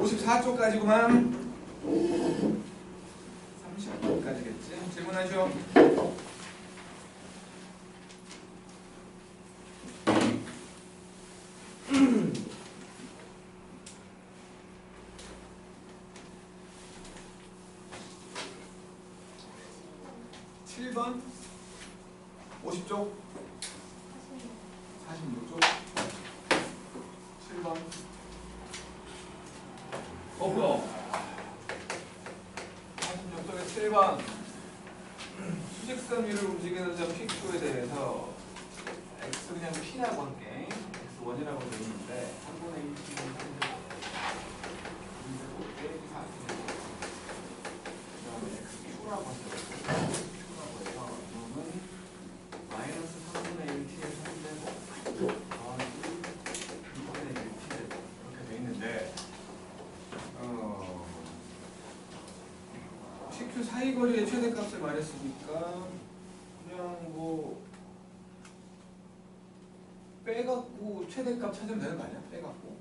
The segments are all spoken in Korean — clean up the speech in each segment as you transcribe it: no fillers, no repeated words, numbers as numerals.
54쪽까지구만. 30번까지겠지. 질문하시오. 7번 50쪽 46쪽 7번 뭐야 46쪽에 7번 수직선 위를 움직이는 점 PQ에 대해서 X 그냥 P라고 할게. X1이라고 되어 있는데 3분의 1 P는 3제곱 빼기 4제곱 그 다음에 XQ라고 하죠. 마이너스 3분의 1t의 3제곱 더하기 2분의 1t제곱 이렇게 돼 있는데 CQ 사이거리의 최대값을 말했으니까 그냥 뭐 빼갖고 최대값 찾으면 되는 거 아니야? 빼갖고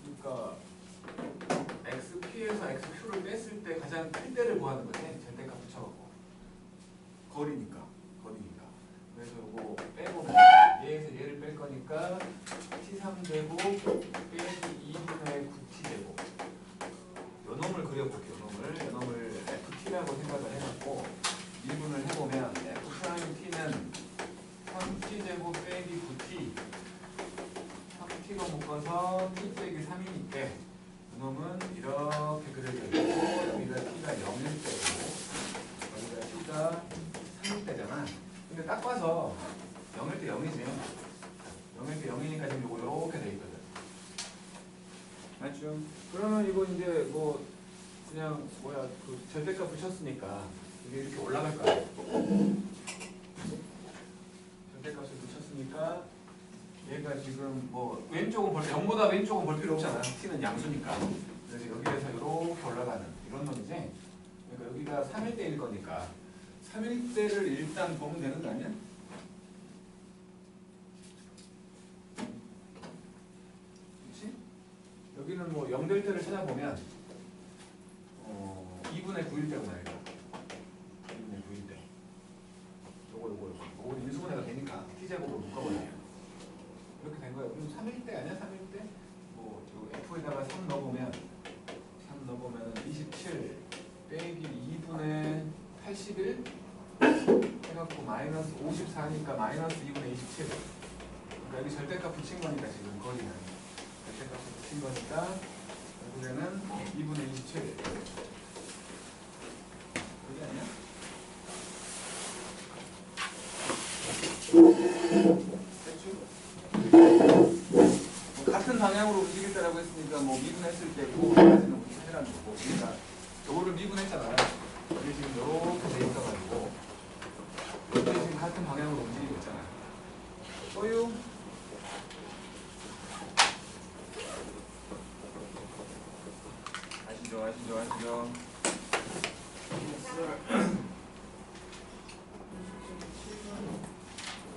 그러니까 XP에서 XQ를 뺐을 때 가장 큰 데를 구하는 거지. 절대값 붙여갖고 거리니까 그래서 이거 빼고 얘에서 얘를 뺄 거니까 t3제곱 빼기 2분의 9t제곱 요 놈을 그려볼게요. 요 놈을 ft라고 생각을 해갖고 미분을 해보면 f't는 3t제곱 빼기 9t 3t가 묶어서 t 빼기 3이니까 요 놈은 이렇게 그려져 있고 여기가 t가 0일 때고 여기가 t가 3일 때잖아. 근데 딱 봐서 0일 때 0이지. 0일 때 0이니까 지금 요거 이렇게 돼 있거든. 맞죠? 그러면 이거 이제 뭐 그냥 뭐야 그 절대값 붙였으니까 이게 이렇게 올라갈 거야. 절대값을 붙였으니까 얘가 지금 뭐 왼쪽은 0보다 왼쪽은 볼 필요 없잖아. t는 양수니까. 그래서 여기에서 이렇게 올라가는 이런 놈이지. 그러니까 여기가 3일 때일 거니까 3일대를 일단 보면 되는 거 아니야? 그렇지? 여기는 뭐 0될 때를 찾아보면 2분의 9일 때구나 이거. 2분의 9일 때. 요거 인수분해가 되니까 t제곱으로 묶어버려요. 이렇게 된 거예요. 그럼 3일 때 아니야? 3일 때? 뭐 f에다가 3 넣어보면 27 빼기 2분의 81 해갖고 마이너스 54니까 마이너스 2분의 27. 그러니까 여기 절대값 붙인 거니까 지금 거리는 절대값 붙인 거니까 결국에는 2분의 27. 그게 아니야? 뭐 같은 방향으로 움직일 때라고 했으니까 뭐 미분했을 때 그거까지는 우리 찾으라는 거고. 그러니까 요거를 미분했잖아. 이게 지금 이렇게 돼 있어가지고 이게 지금 같은 방향으로 움직이고 있잖아. 소유 아시죠?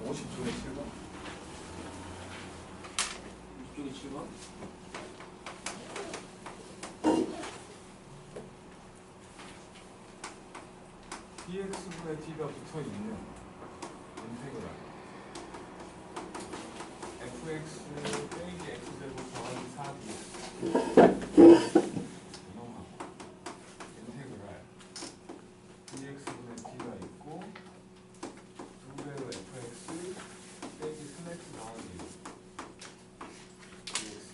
50쪽에 7번 50쪽에 7번 dx분의 d가 붙어있는 인테그랄 fx 빼기 x제곱 더하기 4dx 이놈하고 인테그랄 dx분의 d가 있고 2배로 fx 빼기 3x 더하기 dx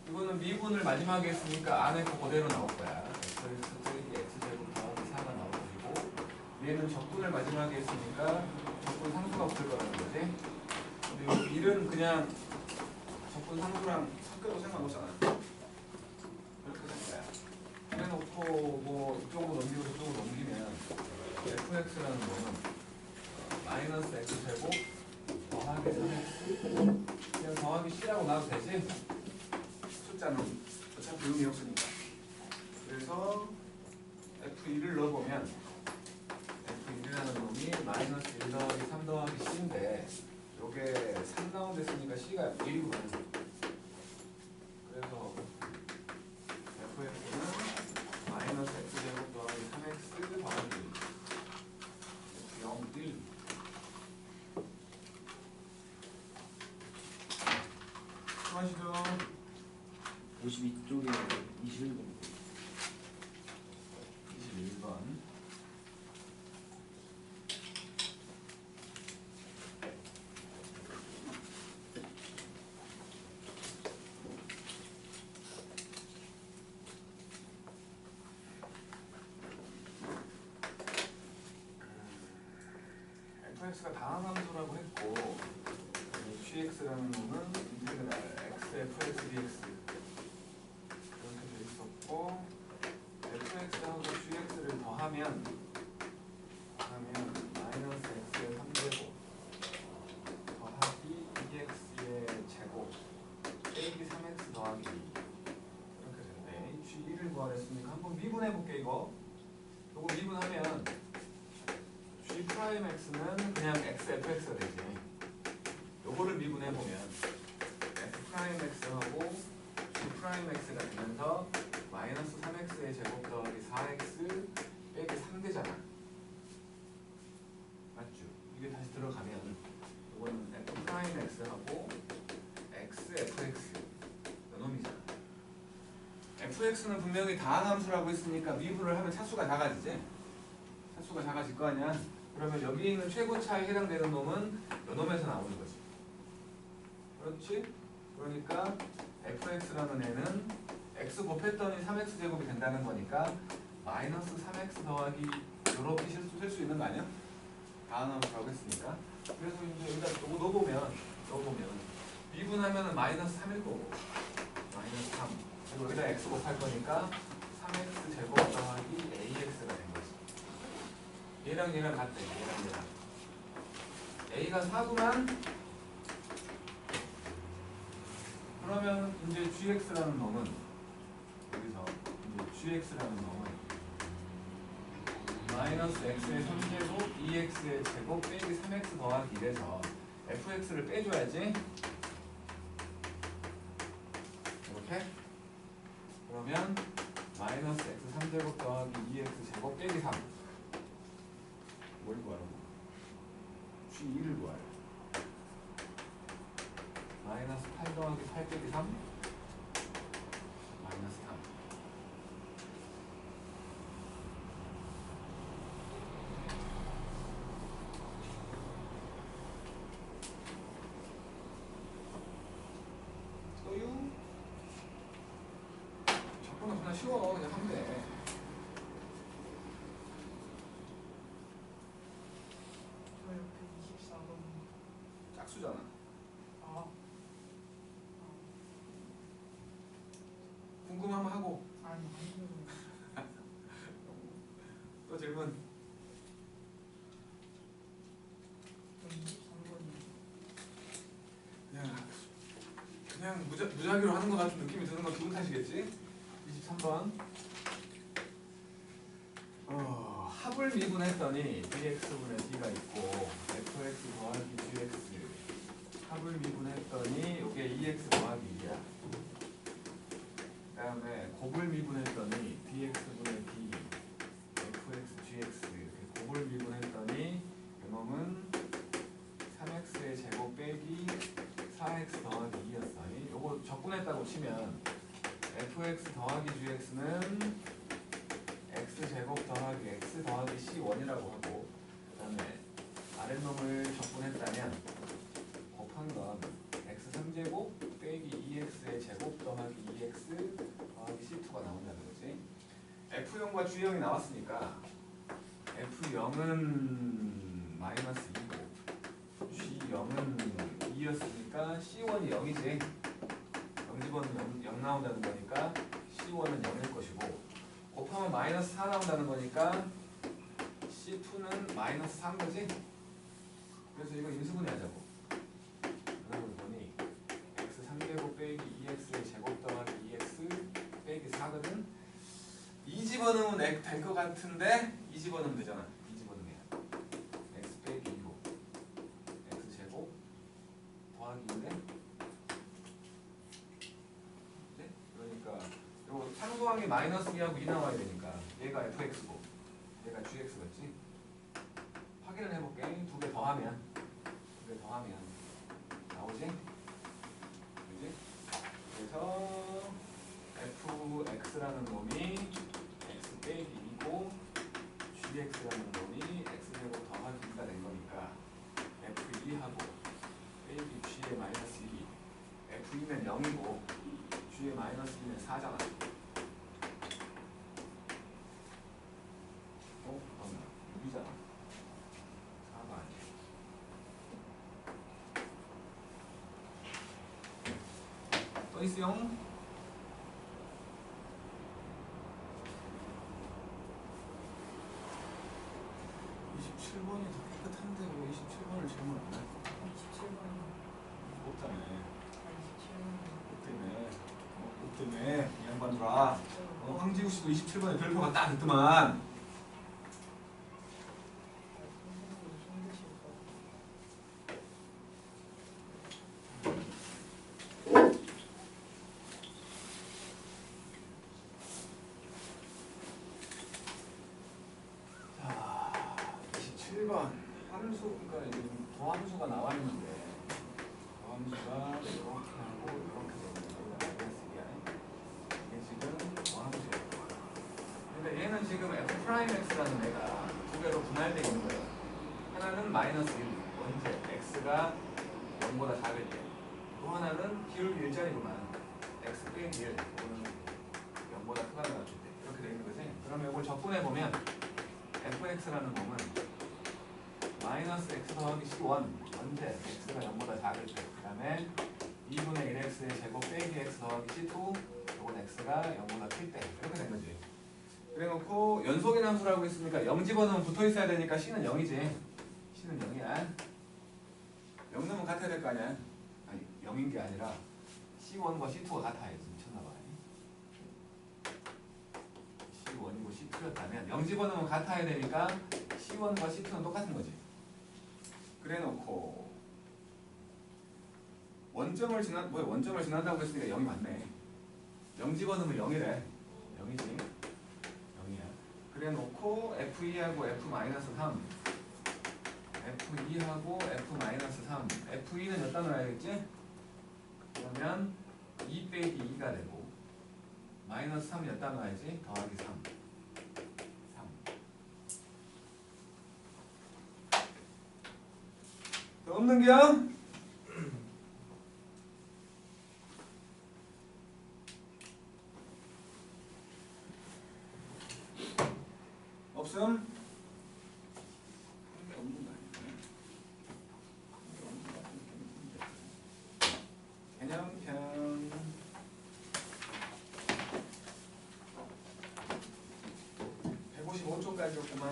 이거는 미분을 마지막에 했으니까 안에 거 그대로 나올 거야. fx 빼기 x제곱 더하기 4가 나올 것이고 얘는 적분을 마지막에 했으니까 적분 상수가 붙을 거라는 거지. 근데 여기 1은 그냥 적분 상수랑 섞여도 상관없잖아. 이렇게 될 거야. 해놓고 뭐 이쪽으로 넘기고 저쪽으로 넘기면 fx라는 거는 마이너스 x제곱 더하기 3x 그냥 더하기 c라고 나와도 되지? 숫자는 어차피 의미 없으니까. 그래서 f2를 넣어보면 f1이라는 놈이 마이너스 1 더하기 3 더하기 c인데 요게 3 가운데 쓰니까 c가 1이거든. 그래서 fx가 다항함수라고 했고 gx라는 놈은 인테그랄 x fx dx 이렇게 돼 있었고 fx하고 gx를 더하면 마이너스 x의 3제곱 더하기 2x의 제곱 빼기 3x 더하기 2 이렇게 되는데 g1을 구하랬으니까 한번 미분해볼게. 이거 미분하면 g 프라임 x는 그냥 x fx가 되지. 요거를 미분해보면 f 프라임 x하고 g 프라임 x가 되면서 마이너스 3x의 제곱 더하기 4x 빼기 3 되잖아. 맞죠? 이게 다시 들어가면 이거는 f 프라임 x하고 x fx 요놈이잖아. fx는 분명히 다항함수라고 했으니까 미분을 하면 차수가 작아지지? 차수가 작아질 거 아니야? 그러면 여기 있는 최고차에 해당되는 놈은 요놈에서 나오는 거지. 그렇지? 그러니까 fx라는 애는 x 곱했더니 3x 제곱이 된다는 거니까 마이너스 3x 더하기 요렇게 쓸 수 있는 거 아니야? 다항함수라고 했으니까. 그래서 이제 여기다 요거 넣어보면 미분하면은 마이너스 3일 거고 마이너스 3 그리고 여기다 x 곱할 거니까 3x 제곱 더하기 ax가 된 거지. 얘랑 같대. 얘랑 a가 4구만. 그러면 이제 gx라는 놈은 여기서 이제 gx라는 놈은 마이너스 x의 3제곱 2x의 제곱 빼기 3x 더하기 1에서 fx를 빼줘야지. 이렇게 그러면 마이너스 x 3제곱 더하기 2x 제곱 빼기 3 뭘 구하라고? g1을 구하래. 마이너스 8 더하기 8 빼기 3 마이너스 3 소유 작품은 그냥 쉬워. 그냥 하면 돼. 저 옆에 24번. 짝수잖아. 궁금하면 하고. 아니, 또 질문. 23번이. 그냥 무작위로 하는 것 같은 느낌이 드는 건 기분 탓이겠지? 23번. 합을 미분했더니 dx분의 d가 있고 fx 더하기 gx 합을 미분했더니 이게 2x 더하기 2야. 그 다음에 곱을 미분했더니 dx분의 d fx gx 이렇게 곱을 미분했더니 이놈은 3x의 제곱 빼기 4x 더하기 2였어. 요거 적분했다고 치면 fx 더하기 gx는 x제곱 더하기 x 더하기 c1이라고 하고 그 다음에 아랫놈을 적분했다면 곱한 건 x 3제곱 빼기 2x의 제곱 더하기 2x 더하기 c2가 나온다는 거지. f0과 g0이 나왔으니까 f0은 마이너스 2고 g0은 2였으니까 c1이 0이지. 0 집어넣으면 0 나온다는 거니까 c1은 0일 것이고 곱하면 마이너스 4 나온다는 거니까 C2는 마이너스 4인 거지? 그래서 이거 인수분해 하자고. 그러고 보니 x 3제곱 빼기 2x의 제곱 더하기 2x 빼기 4거든? 2 집어넣으면 될 것 같은데 2 집어넣으면 되잖아. 2 집어넣으면 x 빼기 2고 x 제곱 더하기 2인데 네? 그러니까 요 상수항이 마이너스 2하고 2 나와야 되니까 얘가 fx고 얘가 gx겠지? 확인을 해볼게. 두 개 더하면 나오지? 그지? 그래서 fx라는 놈이 x 빼기 2고 gx라는 놈이 x제곱 더하기 2가 된 거니까 f2하고 빼기 g의 마이너스 2 f2면 0이고 g의 마이너스 2는 4잖아. 잠깐만 6이잖아. 4가 아니야. 있어요? 27번이 더 깨끗한데 왜 27번을 질문 안 할까? 27번이 못 때문에. 27번이 못 때문에 이 양반들아. 황지우 씨도 27번에 별표가 딱 있더만. 자, 27번 함수, 그러니까 이게 도함수가 나와 있는데 도함수가 이렇게 하고 이렇게 되는 거예요. 이게 지금 도함수예요. 근데 얘는 지금 f'x라는 애가 두 개로 분할되어 있는 거예요. 하나는 마이너스 1, 언제? x가 0보다 작을 때. 또 하나는 기울기 일자리구만. x 빼기 1, 또는 0보다 크거나 같을 때. 이렇게 되어 있는 거지. 그러면 이걸 적분해보면 fx라는 놈은 마이너스 x 더하기 c1, 언제? x가 0보다 작을 때. 그 다음에 2분의 1x의 제곱 빼기 x 더하기 c2, 이건 x가 0보다 클 때. 이렇게 된 거지. 그래놓고 연속인 함수라고 했으니까 0 집어넣으면 붙어 있어야 되니까 c는 0이지. c는 0이야. 0 넣으면 같아야 될 거 아니야. 아니 0인 게 아니라 c1과 c2가 같아야지. 미쳤나봐. c1이고 c2였다면 0 집어넣으면 같아야 되니까 c1과 c2는 똑같은 거지. 그래놓고 원점을 지난다고 했으니까 0이 맞네. 0 집어넣으면 0이래. 0이지. 그래놓고 F2하고 F-3 F2하고 F-3 F2는 몇 단으로 해야겠지? 그러면 2 빼기 2가 되고 마이너스 3 몇 단으로 해야지? 더하기 3 더 없는 게요? 없음? 개념편 155쪽까지였구만.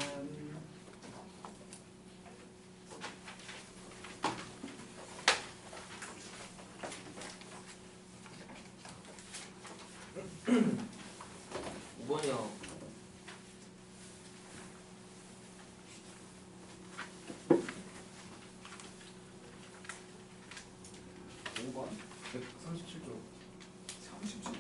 이번이요. 5번 137쪽 37쪽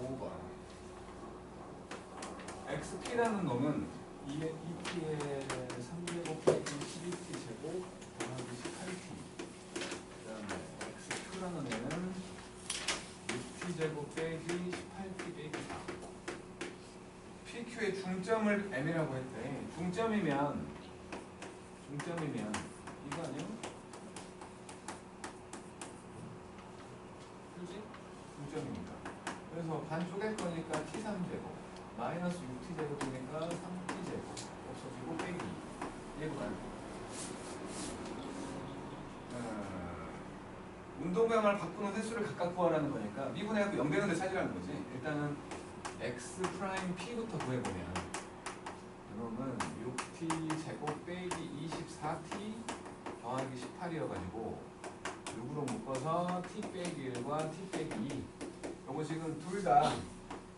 5번 xp라는 놈은 2p의 3제곱 빼기 12t 제곱 더하기 18t 그 다음에 x2라는 애는 6t 제곱 빼기 18t 빼기 4 PQ의 중점을 M이라고 했대. 중점이면 이거 아니야? 그지? 중점이니까. 그래서 반 쪼갤 거니까 T3제곱 마이너스 6T제곱이니까 3T제곱 없어지고 빼기 얘도 말고 운동량을 바꾸는 횟수를 각각 구하라는 거니까 미분해갖고 0 되는 데 찾으라는 거지. 일단은 x 프라임 p부터 구해보면 그러면 6t 제곱 빼기 24t 더하기 18이어가지고 6으로 묶어서 t 빼기 1과 t 빼기 2 요거 지금 둘 다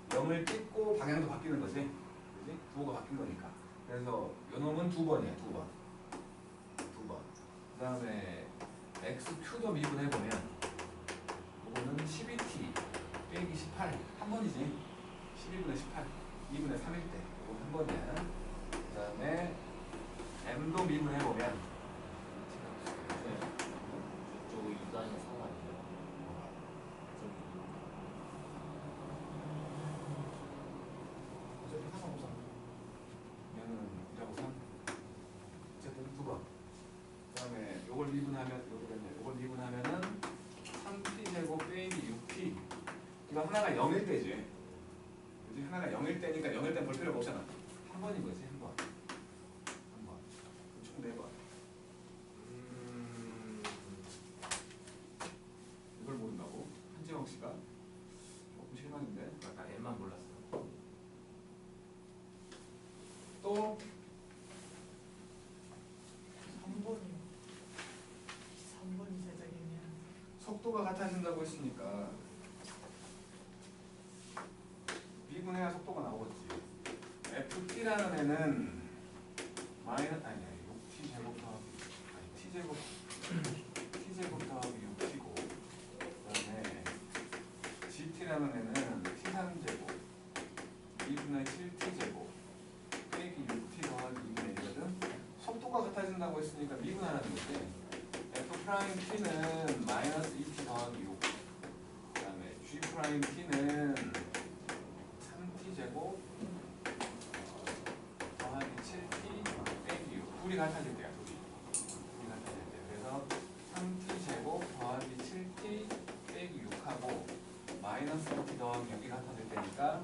0을 찍고 방향도 바뀌는 거지. 그지? 부호가 바뀐 거니까. 그래서 요 놈은 2번이야. 2번. 그 다음에 xq도 미분해보면 요거는 12t 빼기 18 한 번이지. 12분의 18, 2분의 3일 때 이건 한 번이야. 그 다음에 m도 미분해보면 저쪽이 2단이 3 아니에요? 어차피 상관없어. 얘는 2하고 3 어쨌든 2번. 그 다음에 요걸 미분하면은 3t 제곱 빼기 6t 이거 하나가 0일 때지. 하나가 0일 때니까 0일 때 볼 필요가 없잖아. 한 번인 거지, 한 번. 총 4번. 이걸 모른다고? 한지영 씨가? 조금 실망인데. 아까 M만 몰랐어. 또 3번이 살짝 애매한. 속도가 같아진다고 했으니까 미분해야 속도가 나오겠지. ft라는 애는 아니야 6t 제곱 더하기 t제곱 더하기 6t고, 그다음에 gt라는 애는 t3제곱 2분의 7t 제곱 빼기 6t 더하기 2분의 1이거든. 속도가 같아진다고 했으니까 미분하라는 거지. f't는 마이너스 2t 더하기 6, 그 다음에 g't는 3t 제곱 더하기 7t 빼기 6. 둘이 같아질 때야, 둘이 같아질 때. 그래서 3t 제곱 더하기 7t 빼기 6하고 마이너스 2t 더하기 6이 같아질 때니까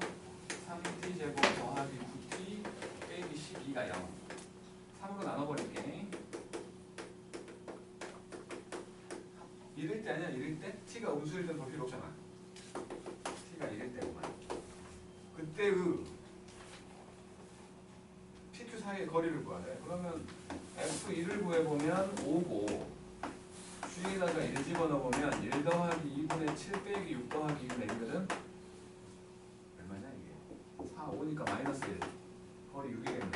3t 제곱 더하기 9t 빼기 12가 0. 3으로 나눠버릴게. 이럴 때 아니야, 이럴 때? t가 음수일 땐 볼 필요 없잖아. t가 이럴 때구만. 그때 PQ 사이의 거리를 구하래. 그러면 F1을 구해보면 5고 G에다가 1 집어넣으면 1 더하기 2분의 7 빼기 6 더하기 2분의 1이거든? 얼마냐 이게? 4, 5니까 마이너스 1. 거리 6이겠네.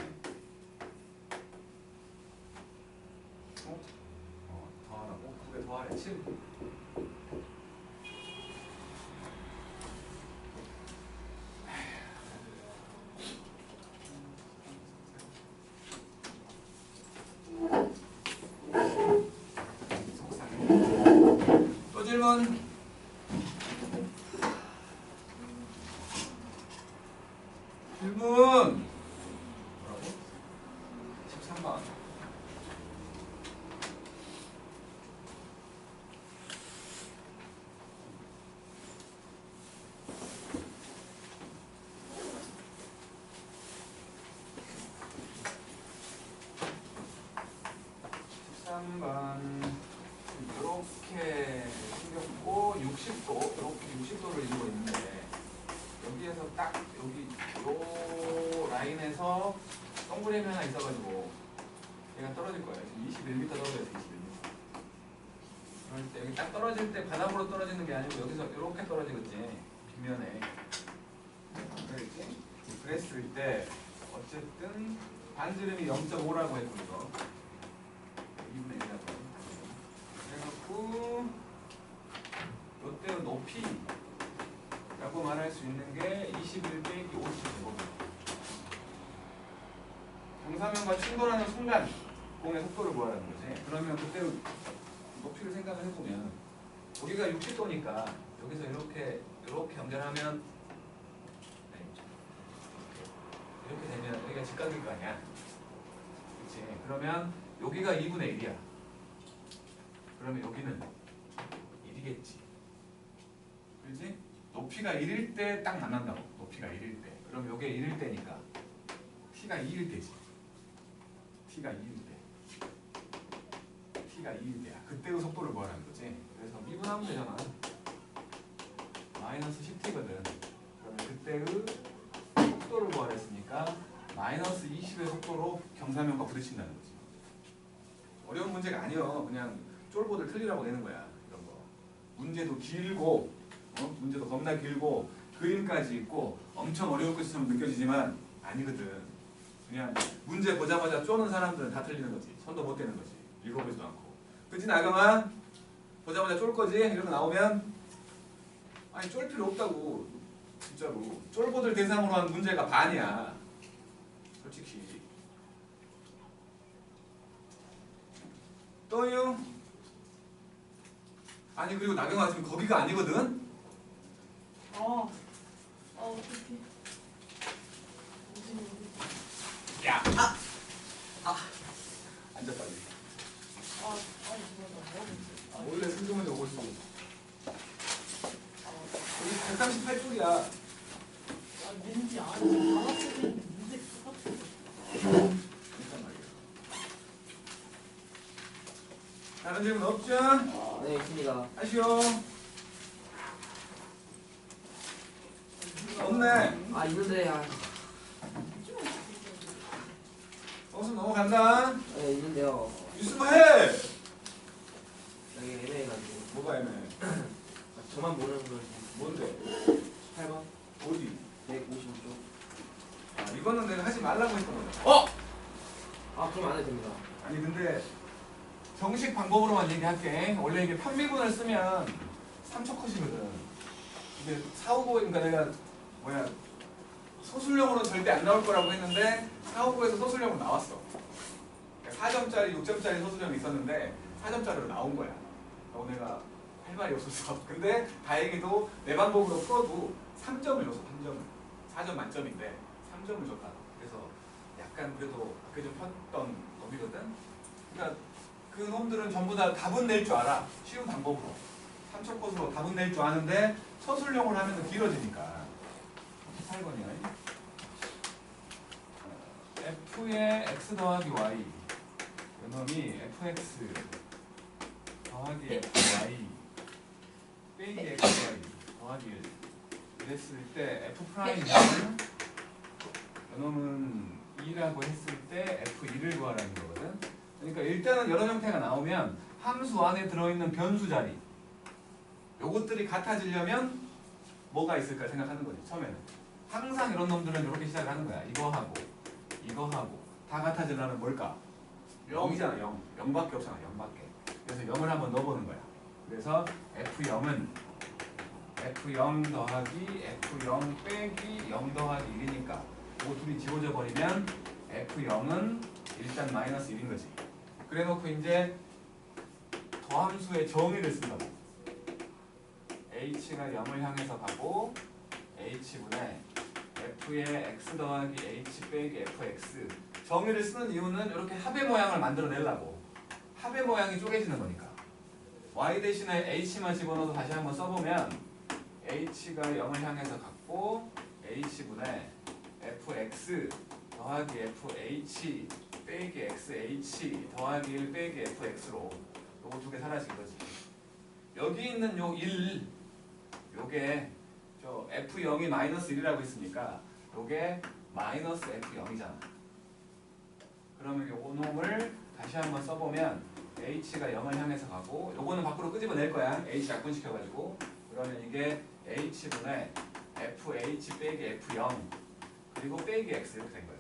더하라고? 9에 더하래. 7. 또 질문. 질문. 뭐라고? 13번. 이렇게 생겼고 60도, 이렇게 60도를 이루고 있는데 여기에서 딱 여기 요 라인에서 동그라미 하나 있어가지고 얘가 떨어질 거예요. 지금 21m 떨어져요. 21m. 그럴 때 여기 딱 떨어질 때 바닥으로 떨어지는 게 아니고 여기서 이렇게 떨어지겠지. 빗면에. 그랬지? 그랬을 때 어쨌든 반지름이 0.5라고 했고 이거 2분의 1이라고. 그래갖고 이때의 높이라고 말할 수 있는 게 21 빼기 50제곱이에요. 경사면과 충돌하는 순간 공의 속도를 구하라는 거지. 그러면 그때 높이를 생각을 해보면 여기가 60도니까 여기서 이렇게 연결하면 이렇게 되면 여기가 직각일 거 아니야. 그렇지? 그러면 여기가 2분의 1이야. 그러면 여기는 1이겠지. 그렇지? 높이가 1일 때 딱 만난다고. 높이가 1일 때. 그럼 요게 1일 때니까 t가 2일 때지. t가 2일 때. t가 2일 때야. 그때의 속도를 구하라는 거지. 그래서 미분하면 되잖아. 마이너스 10t거든. 그러면 그때의 속도를 구하랬으니까 마이너스 20의 속도로 경사면과 부딪힌다는 거지. 어려운 문제가 아니여. 그냥 쫄보들 틀리라고 내는 거야. 이런 거. 문제도 길고, 문제도 겁나 길고, 그림까지 있고, 엄청 어려울 것처럼 느껴지지만 아니거든. 그냥 문제 보자마자 쪼는 사람들은 다 틀리는 거지. 손도 못 대는 거지. 읽어보지도 않고. 그치 나경아? 보자마자 쫄 거지? 이렇게 나오면 아니 쫄 필요 없다고. 진짜로. 쫄보들 대상으로 한 문제가 반이야. 솔직히. 또요? 아니 그리고 나경아 지금 거기가 아니거든? 어떡해. 야! 앉아 빨리. 원래 승조문이 오고 있어. 여기 138쪽이야. 왠지 안 해서 받았을 때 문제 똑같아. 일단 말이에요. 다른 질문 없죠? 네, 있습니다. 하시오. 없네. 아, 있는데, 없으면 넘어간다. 네, 있는데요. 있으면 해. 여기 애매해가지고. 뭐가 애매해? 저만 모르는 걸. 뭔데? 8번? 어디? 155쪽. 아, 이거는 내가 하지 말라고 했던 거야. 아, 그럼 안 해도 됩니다. 아니 근데 정식 방법으로만 얘기할게. 원래 이게 편미분을 쓰면 3초 컷이거든. 근데 4, 5, 9, 그러니까 내가 소술형으로 절대 안 나올 거라고 했는데 4, 5, 9에서 소술형으로 나왔어. 그러니까 4점짜리, 6점짜리 소술형이 있었는데 4점짜리로 나온 거야. 그래서 내가 할 말이 없었어. 근데 다행히도 내 방법으로 풀어도 3점을 줬어. 3점을. 4점 만점인데 3점을 줬다. 그래서 약간 그래도 아까 좀 폈던 법이거든. 그러니까 그 놈들은 전부 다 답은 낼 줄 알아. 쉬운 방법으로. 3초 컷으로 답은 낼 줄 아는데 서술형으로 하면 길어지니까. 8번이야. f의 x 더하기 y. 이놈이 fx 더하기 fy 빼기 xy 더하기 1. 이랬을 때 f 프라임은 이놈은 2라고 했을 때 f2를 구하라는 거거든. 그러니까 일단은 여러 형태가 나오면 함수 안에 들어있는 변수 자리 요것들이 같아지려면 뭐가 있을까 생각하는 거지. 처음에는 항상 이런 놈들은 이렇게 시작을 하는 거야. 이거하고 이거하고 다 같아지려면 뭘까? 0이잖아. 0. 0밖에 없잖아. 0밖에. 그래서 0을 한번 넣어보는 거야. 그래서 f0은 f0 더하기 f0 빼기 0 더하기 1이니까 이거 둘이 지워져 버리면 f0은 일단 마이너스 1인 거지. 그래 놓고 이제 더함수의 정의를 쓴다고. h가 0을 향해서 가고 h분의 f의 x 더하기 h 빼기 fx. 정의를 쓰는 이유는 이렇게 합의 모양을 만들어내려고. 합의 모양이 쪼개지는 거니까. y 대신에 h만 집어넣어서 다시 한번 써보면 h가 0을 향해서 갔고 h분의 fx 더하기 fh 빼기 xh 더하기 1 빼기 fx로 요거 두 개 사라진 거지. 여기 있는 요 1, 요게 저 f0이 마이너스 1이라고 했으니까 요게 마이너스 f0이잖아. 그러면 요거 놈을 다시 한번 써보면 h가 0을 향해서 가고 요거는 밖으로 끄집어낼 거야. h 약분시켜가지고. 그러면 이게 h분의 fh 빼기 f0 그리고 빼기 x 이렇게 된 거예요.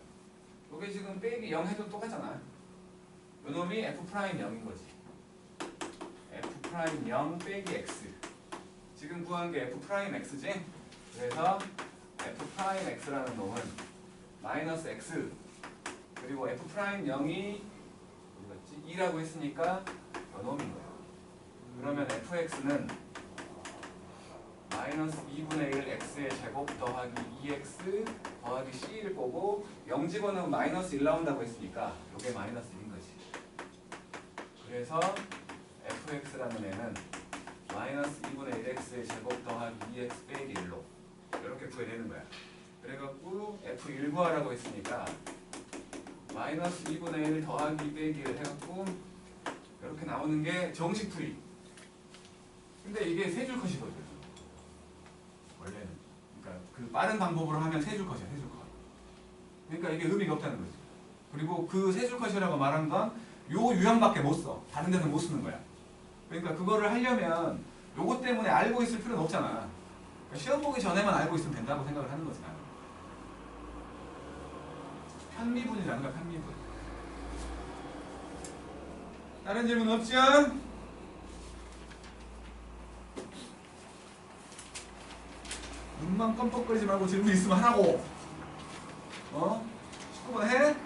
요게 지금 빼기 0 해도 똑같잖아. 요 놈이 f'0인 거지. f'0 빼기 x. 지금 구한 게 f'x지? 그래서 f'x라는 놈은 마이너스 x 그리고 f'0이 어디갔지? 2라고 했으니까 요 놈인 거야. 그러면 fx는 마이너스 2분의 1 x의 제곱 더하기 2x 더하기 c를 보고 0 집어넣으면 마이너스 1 나온다고 했으니까 요게 마이너스 1인 거지. 그래서 fx라는 애는 마이너스 2분의 1x의 제곱 더하기 2x 빼기 1로 이렇게 구해내는 거야. 그래갖고 f1 구하라고 했으니까 마이너스 2분의 1 더하기 빼기 1 해갖고 이렇게 나오는 게 정식 풀이. 근데 이게 세 줄 컷이거든. 원래는. 그러니까 그 빠른 방법으로 하면 세 줄 컷이야. 세 줄 컷. 그러니까 이게 의미가 없다는 거지. 그리고 그 세 줄 컷이라고 말한 건 요 유형밖에 못 써. 다른 데는 못 쓰는 거야. 그러니까 그거를 하려면 요거 때문에 알고 있을 필요는 없잖아. 그러니까 시험 보기 전에만 알고 있으면 된다고 생각을 하는 거지. 나는. 편미분이라는 거야. 편미분. 다른 질문 없죠? 눈만 껌뻑거리지 말고 질문 있으면 하라고. 19번 해?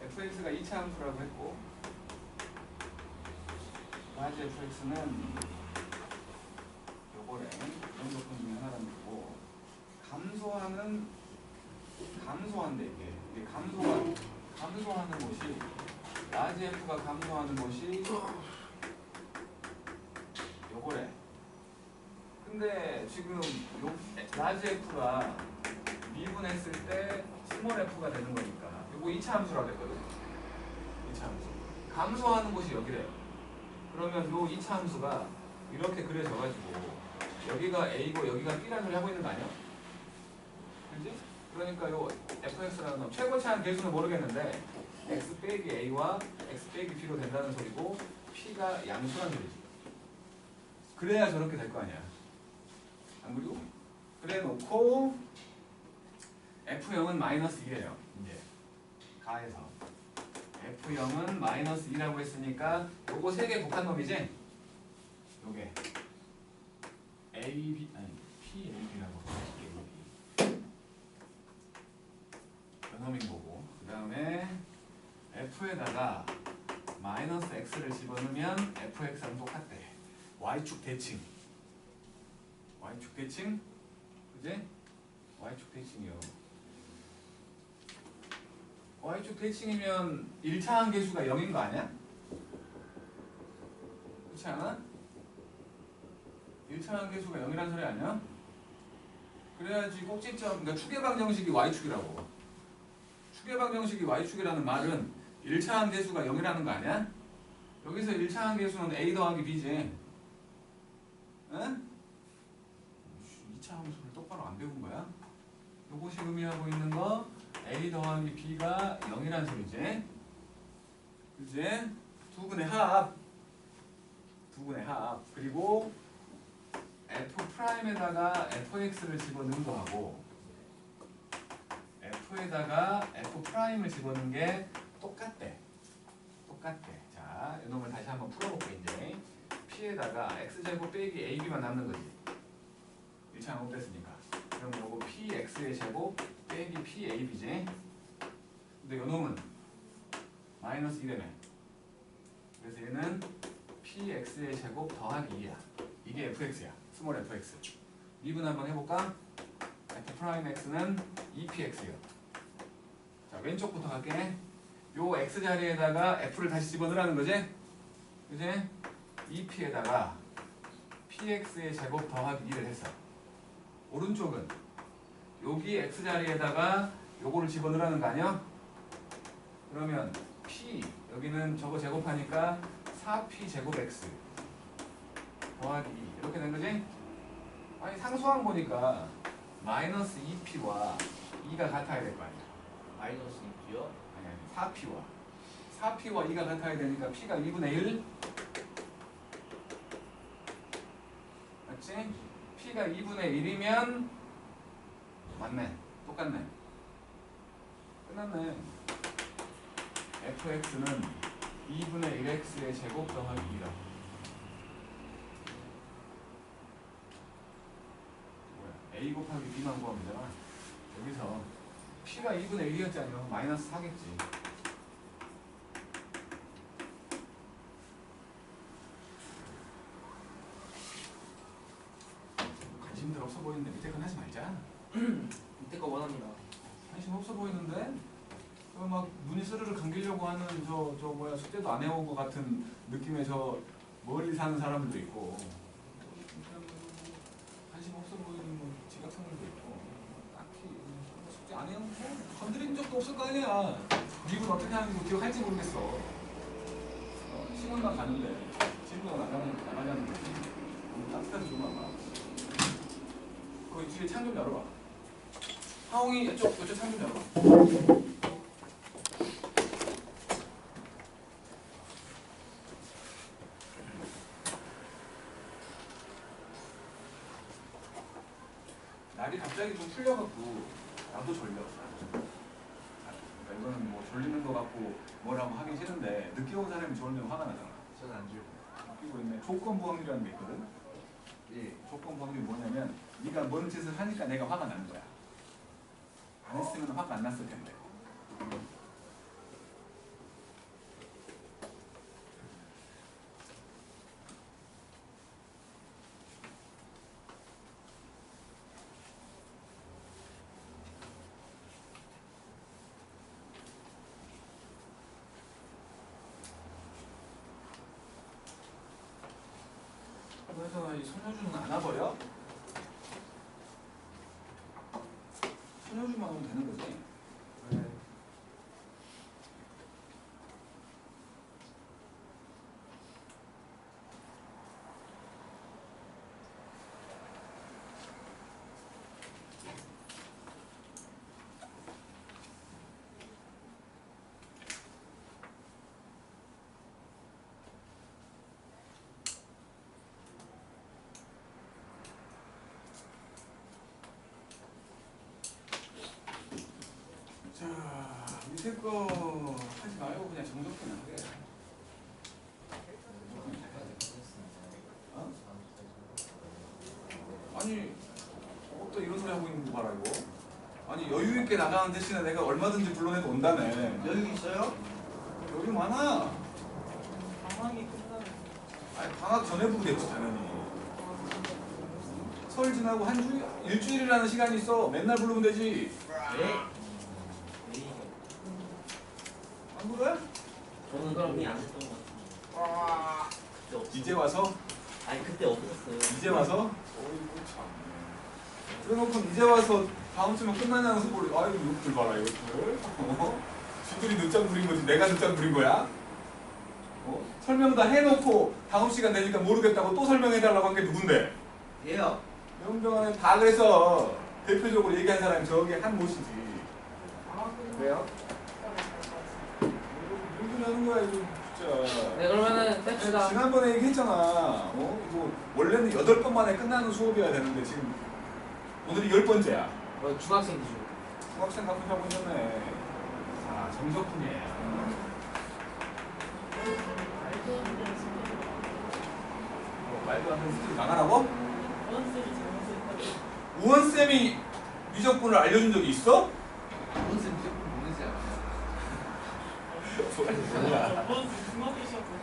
fx가 2차 함수라고 했고 y fx는 요거래. 이런 조건 중에 하나는 거고. 감소한대 이게 감소하는 곳이 라지 F가 감소하는 곳이 요거래. 근데 지금 요 라지 F가 미분했을 때 스몰 F가 되는 거니까 요거 2차 함수라고 했거든. 2차 함수. 감소하는 곳이 여기래요. 그러면 요 2차 함수가 이렇게 그려져가지고 여기가 A고 여기가 B라는 소리 하고 있는 거 아니야? 그지? 그러니까 요 fx라는 놈 최고치한 개수는 모르겠는데 x 빼기 a와 x 빼기 b로 된다는 소리고 p가 양수란 소리지. 그래야 저렇게 될 거 아니야. 안 그리고? 그래 놓고 f0은 마이너스 2예요. 이제 가해서 f0은 마이너스 2라고 했으니까 요거 3개 곱한 놈이지? 요게 a, b, 아니 p, a, b라고 놈인 거고 그 다음에 f에다가 마이너스 x를 집어넣으면 fx랑 똑같대. y축 대칭 그지? y축 대칭이요. y축 대칭이면 1차 한계수가 0인 거 아니야? 그렇지 않아? 1차 한계수가 0이란 소리 아니야? 그래야지 꼭지점, 그러니까 추계방 정식이 y축이라고. 추계방 정식이 y축이라는 말은 1차 한계수가 0이라는 거 아니야? 여기서 1차 한계수는 a 더하기 b지. 응? 2차 함수를 똑바로 안 배운 거야? 요것이 의미하고 있는 거 a 더하기 b가 0이란 소리지. 그지? 두 분의 합. 그리고 f'에다가 fx를 집어넣은 거하고 f에다가 f'을 집어넣은 게 똑같대. 자, 이놈을 다시 한번 풀어볼게 이제. p에다가 x제곱 빼기 ab만 남는 거지. 1차 항목 됐으니까. 그럼 요거 px의 제곱 빼기 pab지. 근데 요놈은 마이너스 1이네. 그래서 얘는 px의 제곱 더하기 2야. 이게 fx야. 스몰 fx. 미분 한번 해볼까? f'x는 2px요. 자, 왼쪽부터 갈게. 요 x 자리에다가 f를 다시 집어넣으라는 거지? 그지? 2p에다가 px의 제곱 더하기 2를 했어. 오른쪽은 여기 x 자리에다가 요거를 집어넣으라는 거 아니야? 그러면 p 여기는 저거 제곱하니까 4p 제곱 x 더하기 2 이렇게 된 거지? 아니 상수항 보니까 마이너스 2p와 2가 같아야 될 거 아니야. 마이너스 2요? 아니 4p와 2가 같아야 되니까 p가 2분의 1 맞지? p가 2분의 1이면 맞네. 똑같네. 끝났네. fx는 2분의 1x의 제곱 더하기 2다. a 곱하기 b만 구하면 되잖아. 여기서 p가 2분의 1이었잖아요. 마이너스 4겠지. 관심들 없어 보이는데 밑에 건 하지 말자. 밑에 거 원합니다. 관심 없어 보이는데? 막 눈이 스르르 감기려고 하는 저 뭐야 숙제도 안 해온 것 같은 느낌의 저 멀리 사는 사람들도 있고 관심 없어 보이는 뭐 지각생들도 있고 딱히 숙제 안 해온 거 건드린 적도 없을 거 아니야. 미분 어떻게 하는지 기억할지 모르겠어. 시간만 가는데 진도가 나가냐는 거지. 너무 따뜻한 좀 와봐. 거기 뒤에 창 좀 열어봐. 하홍이 이쪽 창 좀 열어봐. 날이 갑자기 좀 풀려갖고 나도 졸려. 그러니까 이거는 뭐 졸리는 거 같고 뭐라고 하긴 싫은데 늦게 온 사람이 졸면 화가 나잖아. 저는 안 줄고. 웃기고 있네. 조건부 확률이라는 게 있거든. 예. 조건부 확률이 뭐냐면 네가 뭔 짓을 하니까 내가 화가 나는 거야. 안 했으면 화가 안 났을 텐데. 그래서 이 선효주는 안 와버려? 선효주만 오면 되는 거지. 네. 자, 밑에 거 하지 말고 그냥 정적분을 하게. 어? 아니, 또 이런 소리 하고 있는 거 봐라 이거. 아니 여유 있게 나가는 대신에 내가 얼마든지 불러내도 온다며. 여유 있어요? 여유 많아. 방학이 끝나면 아니 방학 전에 부르겠지 당연히. 설 지나고 한 주, 일주일이라는 시간이 있어. 맨날 부르면 되지. 네. 네. 안 그래? 저는 그럼 이안 했던 것 같아요. 그때 없. 이제 와서? 아니 그때 없었어요. 이제 와서? 어이구 참. 그래놓고 이제 와서 다음 주면 끝나냐는 소리. 아이고 욕들 봐라 이것들. 지들이 늦장 부린 거지 내가 늦장 부린 거야? 설명 다 해놓고 다음 시간 되니까 모르겠다고 또 설명해달라고 한 게 누군데? 예요. 명병안에 다 그래서 대표적으로 얘기한 사람이 저기 한 모시지. 방학 끝나면 왜요? 누구 하는 거야 이거 진짜. 네 그러면은 뺍시다. 지난번에 얘기했잖아. 이거 원래는 8번 만에 끝나는 수업이어야 되는데 지금 오늘이 10번째야. 중학생 기준. 중학생 같은 하고 있었네. 자, 정석훈이에요. 말도 안 되는 소리. 말도 안 되는 스킬이 나가라고? 원쌤이 잘못했다고. 우원쌤이 미적분을 알려준 적이 있어? 무슨 무조건 모르지 않아요? 뭐야? 원쌤 중학교 시험 보고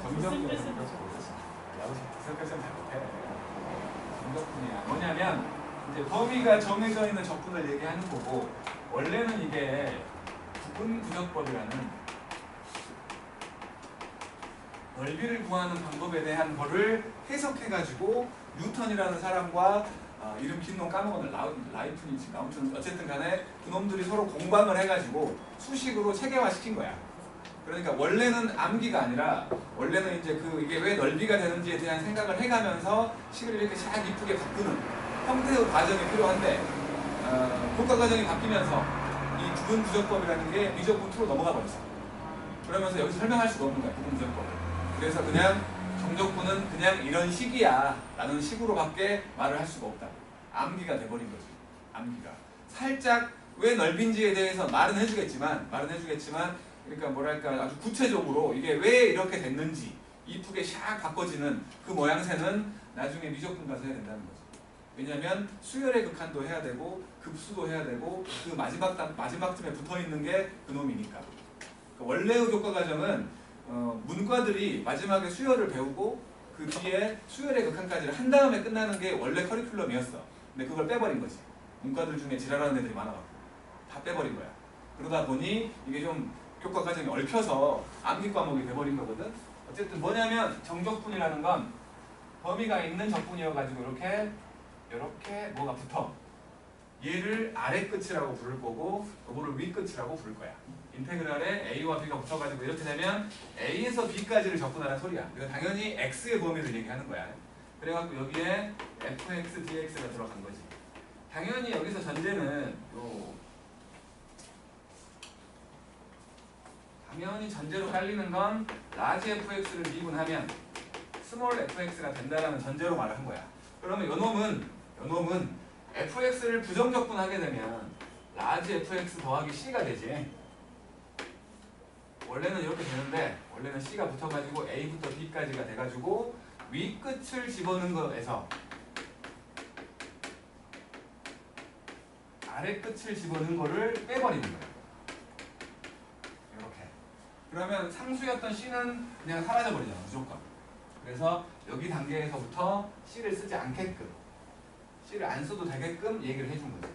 정석훈이 무슨 뜻인지 야구 기사까지는 잘 못해. 정석훈이야. 뭐냐면 이제 범위가 정해져 있는 적분을 얘기하는 거고 원래는 이게 부분부적법이라는 넓이를 구하는 방법에 대한 거를 해석해가지고 뉴턴이라는 사람과 이름 긴 놈 까먹었네. 라이프니치 아무튼 어쨌든 간에 그놈들이 서로 공방을 해가지고 수식으로 체계화시킨 거야. 그러니까 원래는 암기가 아니라 원래는 이제 이게 왜 넓이가 되는지에 대한 생각을 해가면서 식을 이렇게 샥 이쁘게 바꾸는 형태의 과정이 필요한데 교과 과정이 바뀌면서 이 부분부적법이라는 게 미적분 2로 넘어가 버렸어. 그러면서 여기서 설명할 수가 없는 거야 부분부적법을. 그래서 그냥 정적분은 그냥 이런 식이야 라는 식으로밖에 말을 할 수가 없다. 암기가 돼버린 거지. 암기가 살짝 왜 넓인지에 대해서 말은 해주겠지만 그러니까 뭐랄까 아주 구체적으로 이게 왜 이렇게 됐는지 이쁘게 샥 바꿔지는 그 모양새는 나중에 미적분 가서 해야 된다는 거지. 왜냐면 수열의 극한도 해야 되고 급수도 해야 되고 그 마지막쯤에 붙어있는 게 그놈이니까. 원래의 교과 과정은 문과들이 마지막에 수열을 배우고 그 뒤에 수열의 극한까지를 한 다음에 끝나는 게 원래 커리큘럼이었어. 근데 그걸 빼버린 거지. 문과들 중에 지랄하는 애들이 많아갖고 다 빼버린 거야. 그러다 보니 이게 좀 교과 과정이 얽혀서 암기 과목이 돼버린 거거든. 어쨌든 뭐냐면 정적분이라는 건 범위가 있는 적분이어가지고 이렇게 뭐가 붙어. 얘를 아래 끝이라고 부를 거고 이거를 위 끝이라고 부를 거야. 인테그랄에 a와 b가 붙어가지고 이렇게 되면 a에서 b까지를 적분하라는 소리야. 이거 당연히 x의 범위를 얘기하는 거야. 그래갖고 여기에 fx, dx가 들어간 거지. 당연히 여기서 전제는 당연히 전제로 깔리는 건 라지 fx를 미분하면 스몰 fx가 된다라는 전제로 말을 한 거야. 그러면 요놈은 fx를 부정적분하게 되면 라지 fx 더하기 c가 되지. 원래는 이렇게 되는데 원래는 c가 붙어가지고 a부터 b까지가 돼가지고 위 끝을 집어넣은 거에서 아래 끝을 집어넣은 거를 빼버리는 거야. 이렇게. 그러면 상수였던 c는 그냥 사라져버리잖아 무조건. 그래서 여기 단계에서부터 c를 쓰지 않게끔 c를 안 써도 되게끔 얘기를 해준 거지.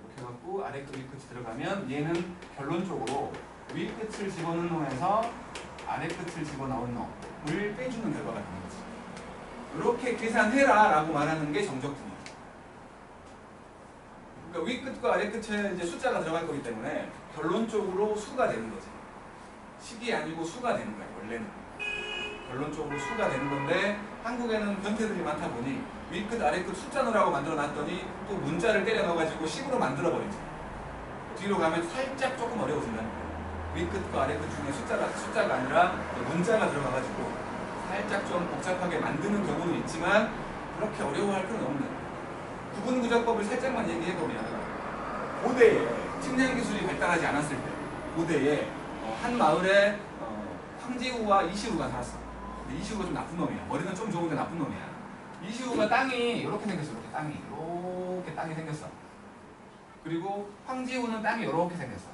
이렇게 해갖고 아래 끝, 위 끝이 들어가면 얘는 결론적으로 위 끝을 집어넣는 놈에서 아래 끝을 집어넣은 놈 빼주는 결과가 되는 거지. 이렇게 계산해라 라고 말하는 게 정적분이야. 그러니까 위 끝과 아래 끝에 이제 숫자가 들어갈 거기 때문에 결론적으로 수가 되는 거지. 식이 아니고 수가 되는 거야, 원래는. 결론적으로 수가 되는 건데 한국에는 변태들이 많다 보니 위 끝 아래 끝 숫자 넣으라고 만들어 놨더니 또 문자를 때려 넣어가지고 식으로 만들어 버리지. 뒤로 가면 살짝 조금 어려워진다는 거야. 위 끝과 아래 끝 중에 숫자가 아니라 문자가 들어가가지고 살짝 좀 복잡하게 만드는 경우는 있지만 그렇게 어려워할 필요는 없는. 구분구조법을 살짝만 얘기해보면 고대에 측량기술이 발달하지 않았을 때 고대에 한 마을에 황지우와 이시우가 살았어. 근데 이시우가 좀 나쁜 놈이야. 머리는 좀 좋은데 나쁜 놈이야. 이시우가 땅이 이렇게 생겼어. 이렇게 땅이 생겼어. 그리고 황지우는 땅이 이렇게 생겼어.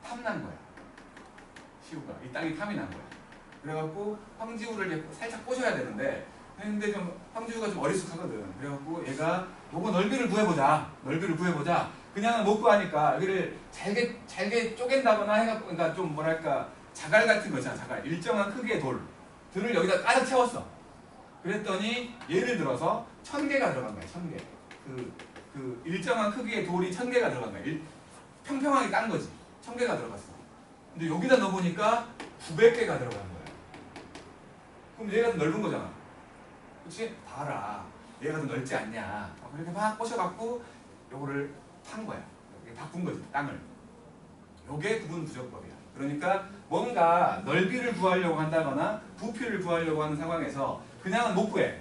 탐난 거야. 시우가 이 땅이 탐이 난 거야. 그래갖고 황지우를 살짝 꼬셔야 되는데 근데 좀 황지우가 좀 어리숙하거든. 그래갖고 얘가 요거 넓이를 구해보자. 그냥은 못 구하니까 여기를 잘게 쪼갠다거나 해갖고 그러니까 좀 뭐랄까 자갈 같은 거 있잖아. 자갈 일정한 크기의 돌들을 여기다 가득 채웠어. 그랬더니 예를 들어서 1000개가 들어간 거야. 1000개. 그 일정한 크기의 돌이 1000개가 들어간 거야. 평평하게 깐 거지. 1000개가 들어갔어. 근데 여기다 넣어보니까 900개가 들어간 거야. 그럼 얘가 더 넓은 거잖아. 그치? 봐라. 얘가 더 넓지 않냐. 그렇게 막 꼬셔갖고 요거를 탄 거야. 바꾼 거지, 땅을. 요게 구분부적법이야. 그러니까 뭔가 넓이를 구하려고 한다거나 부피를 구하려고 하는 상황에서 그냥은 못 구해.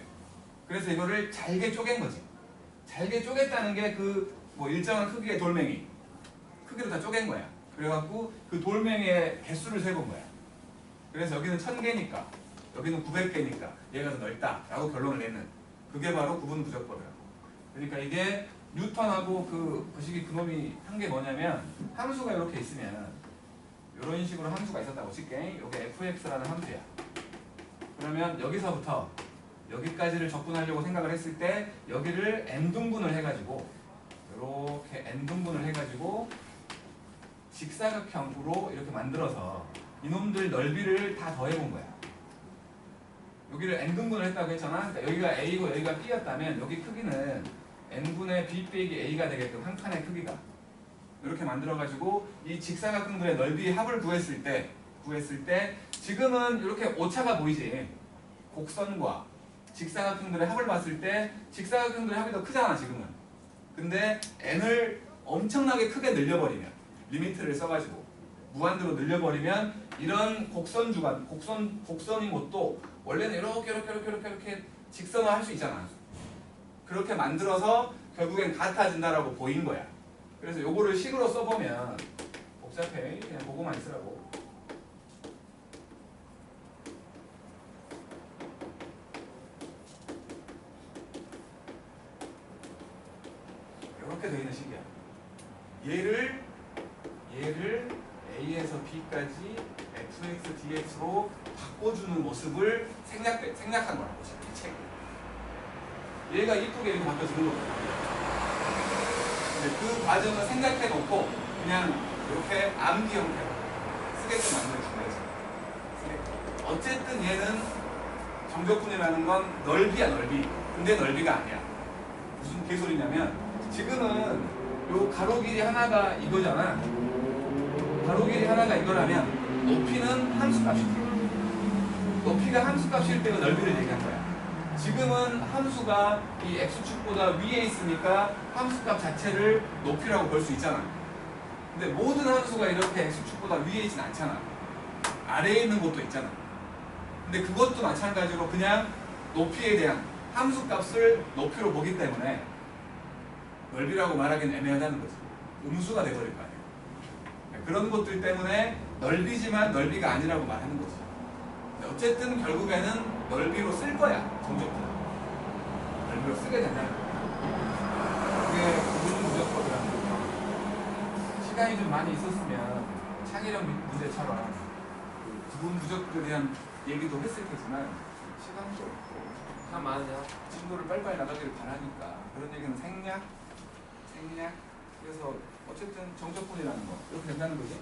그래서 이거를 잘게 쪼갠 거지. 잘게 쪼갰다는 게 뭐 일정한 크기의 돌멩이. 크기로 다 쪼갠 거야. 그래갖고 그 돌멩이의 개수를 세본 거야. 그래서 여기는 1000개니까 여기는 900개니까 얘가 더 넓다라고 결론을 내는 그게 바로 구분부적법이라고. 그러니까 이게 뉴턴하고 그 식이 그놈이 한 게 뭐냐면 함수가 이렇게 있으면 이런 식으로 함수가 있었다고 칠게. 이게 fx라는 함수야. 그러면 여기서부터 여기까지를 접근하려고 생각을 했을 때 여기를 n등분을 해가지고 이렇게 n등분을 해가지고 직사각형으로 이렇게 만들어서 이놈들 넓이를 다 더해본 거야. 여기를 n등분을 했다고 했잖아. 그러니까 여기가 a고 여기가 b였다면 여기 크기는 n분의 b 빼기 a가 되게끔 한 칸의 크기가 이렇게 만들어가지고 이 직사각형들의 넓이의 합을 구했을 때 지금은 이렇게 오차가 보이지. 곡선과 직사각형들의 합을 봤을 때 직사각형들의 합이 더 크잖아 지금은. 근데 n을 엄청나게 크게 늘려버리면 리미트를 써가지고 무한대로 늘려버리면 이런 곡선 주간 곡선인 것도 원래는 이렇게 직선화 할 수 있잖아. 그렇게 만들어서 결국엔 같아진다라고 보인 거야. 그래서 요거를 식으로 써보면 복잡해. 그냥 보고만 있으라고. 이렇게 되어 있는 식이야. 얘를 A에서 B까지 fx, dx로 바꿔주는 모습을 생략한 거라고 이 책이. 얘가 이쁘게 이렇게 바뀌어지는 거거든. 근데 그 과정을 생각해놓고 그냥 이렇게 암기 형태로 쓰게끔 만들어준 거지. 어쨌든 얘는 정적분이라는 건 넓이야, 넓이. 근데 넓이가 아니야. 무슨 개소리냐면 지금은 요 가로 길이 하나가 이거잖아. 가로 길이 하나가 이거라면 높이는 함수값이지. 높이가 함수값일 때가 넓이를 얘기한 거야. 지금은 함수가 이 x축보다 위에 있으니까 함수값 자체를 높이라고 볼 수 있잖아. 근데 모든 함수가 이렇게 x축보다 위에 있진 않잖아. 아래에 있는 것도 있잖아. 근데 그것도 마찬가지로 그냥 높이에 대한 함수값을 높이로 보기 때문에 넓이라고 말하기는 애매하다는 거지. 음수가 돼버릴 거 아니야. 그런 것들 때문에 넓이지만 넓이가 아니라고 말하는 거지. 근데 어쨌든 결국에는 넓이로 쓸 거야. 정적분 넓이로 쓰게 된다는 거야. 그게 구분부적법이라는 거야. 시간이 좀 많이 있었으면 창의력 문제처럼 구분부적법에 대한 얘기도 했을 테지만 시간도 없고 참 많으냐? 진도를 빨리빨리 나가기를 바라니까 그런 얘기는 생략. 그래서 어쨌든 정적분이라는 거 이렇게 된다는 거지.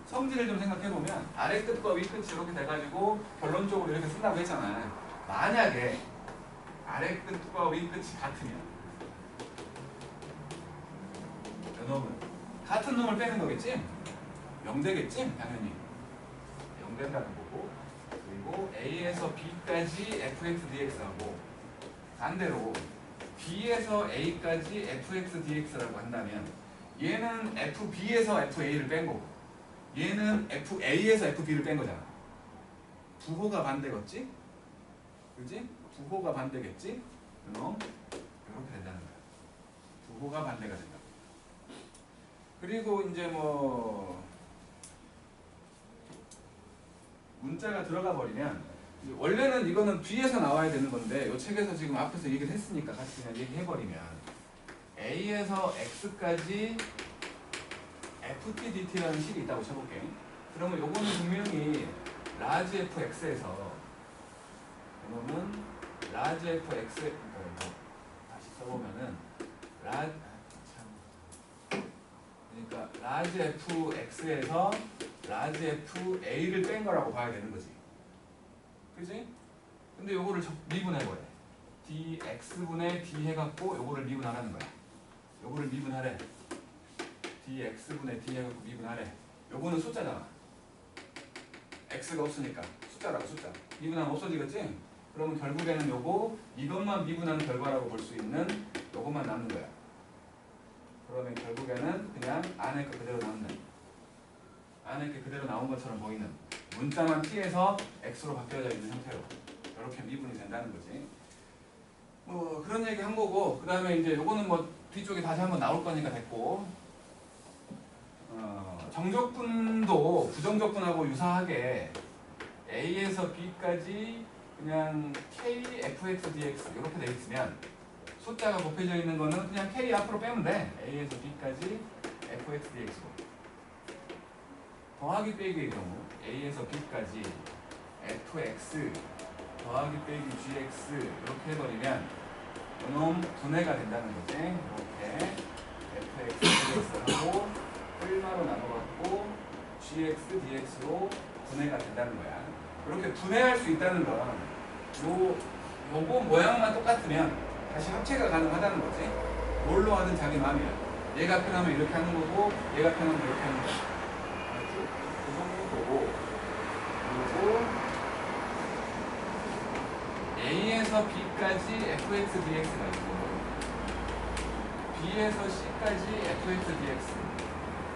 성질을 좀 생각해보면 아래 끝과 위 끝이 이렇게 돼가지고 결론적으로 이렇게 쓴다고 했잖아. 만약에 아래 끝과 위 끝이 같으면 이놈은 같은 놈을 빼는 거겠지? 0 되겠지? 당연히 0 된다는 거고, 그리고 A에서 B까지 fx dx하고 반대로 B에서 A까지 fx dx라고 한다면 얘는 FB에서 FA를 뺀 거고 얘는 FA에서 FB를 뺀 거잖아. 부호가 반대겠지? 그지? 부호가 반대겠지? 그럼 이렇게 된다는 거야. 부호가 반대가 된다. 그리고 이제 뭐 문자가 들어가 버리면 원래는 이거는 뒤에서 나와야 되는 건데 이 책에서 지금 앞에서 얘기를 했으니까 같이 그냥 얘기해버리면 A에서 X까지 FT DT라는 식이 있다고 쳐볼게. 그러면 요거는 분명히 라지 fx에서 이거는 라지 fx 그러니까 다시 써보면은 그러니까 라지 fx에서 라지 fa를 뺀 거라고 봐야 되는 거지. 그지? 근데 요거를 미분해버려. dx분의 d 해갖고 요거를 미분하라는 거야. 요거를 미분하래. dx분의 d 해갖고 미분하래. 요거는 숫자잖아. x가 없으니까 숫자라고 숫자. 미분하면 없어지겠지? 그러면 결국에는 요거 이것만 미분하는 결과라고 볼 수 있는 요것만 남는 거야. 그러면 결국에는 그냥 안에 거 그대로 남는, 안에 게 그대로 나온 것처럼 보이는 문자만 t에서 x로 바뀌어져 있는 형태로 이렇게 미분이 된다는 거지. 뭐 그런 얘기 한 거고, 그 다음에 이제 요거는 뭐 뒤쪽에 다시 한번 나올 거니까 됐고, 정적분도 부정적분하고 유사하게 A에서 B까지 그냥 K, Fx, Dx 이렇게 돼 있으면 숫자가 곱해져 있는 거는 그냥 K 앞으로 빼면 돼. A에서 B까지 Fx, Dx로. 더하기 빼기의 경우 A에서 B까지 Fx 더하기 빼기 Gx 이렇게 해버리면 이놈 분해가 된다는 거지. 이렇게 Fx, Dx하고 얼마로 나눠갖고 gx, dx로 분해가 된다는 거야. 이렇게 분해할 수 있다는 건 요거 모양만 똑같으면 다시 합체가 가능하다는 거지. 뭘로 하든 자기 마음이야. 얘가 편하면 이렇게 하는 거고 얘가 편하면 이렇게 하는 거야. 알았지? 그 정도고. 그리고 A에서 B까지 fx, dx가 있고 B에서 C까지 fx, dx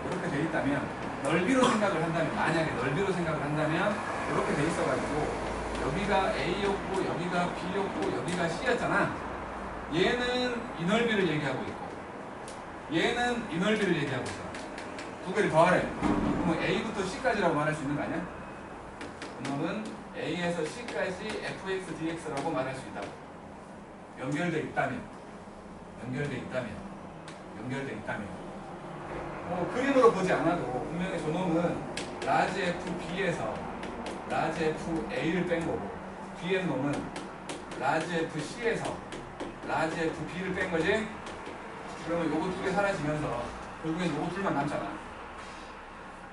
이렇게 돼 있다면, 넓이로 생각을 한다면, 만약에 넓이로 생각을 한다면 이렇게 돼 있어가지고 여기가 A였고 여기가 B였고 여기가 C였잖아. 얘는 이 넓이를 얘기하고 있고 얘는 이 넓이를 얘기하고 있어. 두 개를 더하래. 그러면 A부터 C까지라고 말할 수 있는 거 아니야? 그러면 A에서 C까지 fx, dx라고 말할 수 있다고. 연결돼 있다면 그림으로 보지 않아도 분명히 저놈은 라지 FB에서 라지 FA를 뺀 거고 뒤에 놈은 라지 FC에서 라지 FB를 뺀 거지? 그러면 요거 두 개 사라지면서 결국엔 요거 둘만 남잖아.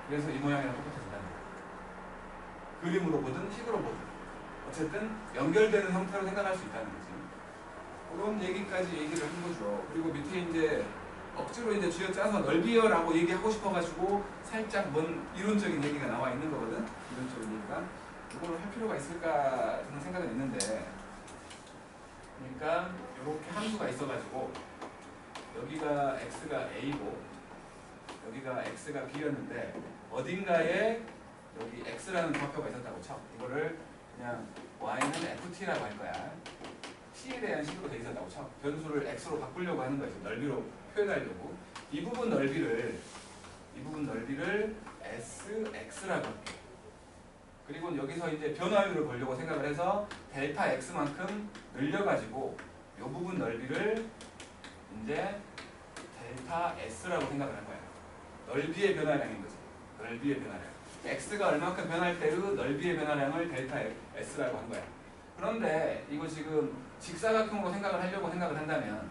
그래서 이 모양이랑 똑같아진다는 거야. 그림으로 보든 식으로 보든 어쨌든 연결되는 형태로 생각할 수 있다는 거지. 그런 얘기까지 얘기를 한 거죠. 그리고 밑에 이제 억지로 이제 쥐어짜서 넓이여라고 얘기하고 싶어가지고 살짝 뭔 이론적인 얘기가 나와 있는 거거든. 이론적인 얘기가. 이걸 할 필요가 있을까 저는 생각은 있는데, 그러니까 이렇게 함수가 있어가지고 여기가 x가 a고 여기가 x가 b였는데 어딘가에 여기 x라는 좌표가 있었다고 쳐. 이거를 그냥 y는 ft라고 할 거야. t에 대한 식으로 돼 있었다고 쳐. 변수를 x로 바꾸려고 하는 거지. 넓이로 표현하려고. 이 부분 넓이를 sx라고 할게. 그리고 여기서 이제 변화율을 보려고 생각을 해서 델타 x만큼 늘려가지고 이 부분 넓이를 이제 델타 s라고 생각을 할 거야. 넓이의 변화량인 거지. 넓이의 변화량. x가 얼마큼 변할 때의 넓이의 변화량을 델타 s라고 한 거야. 그런데 이거 지금 직사각형으로 생각을 하려고 한다면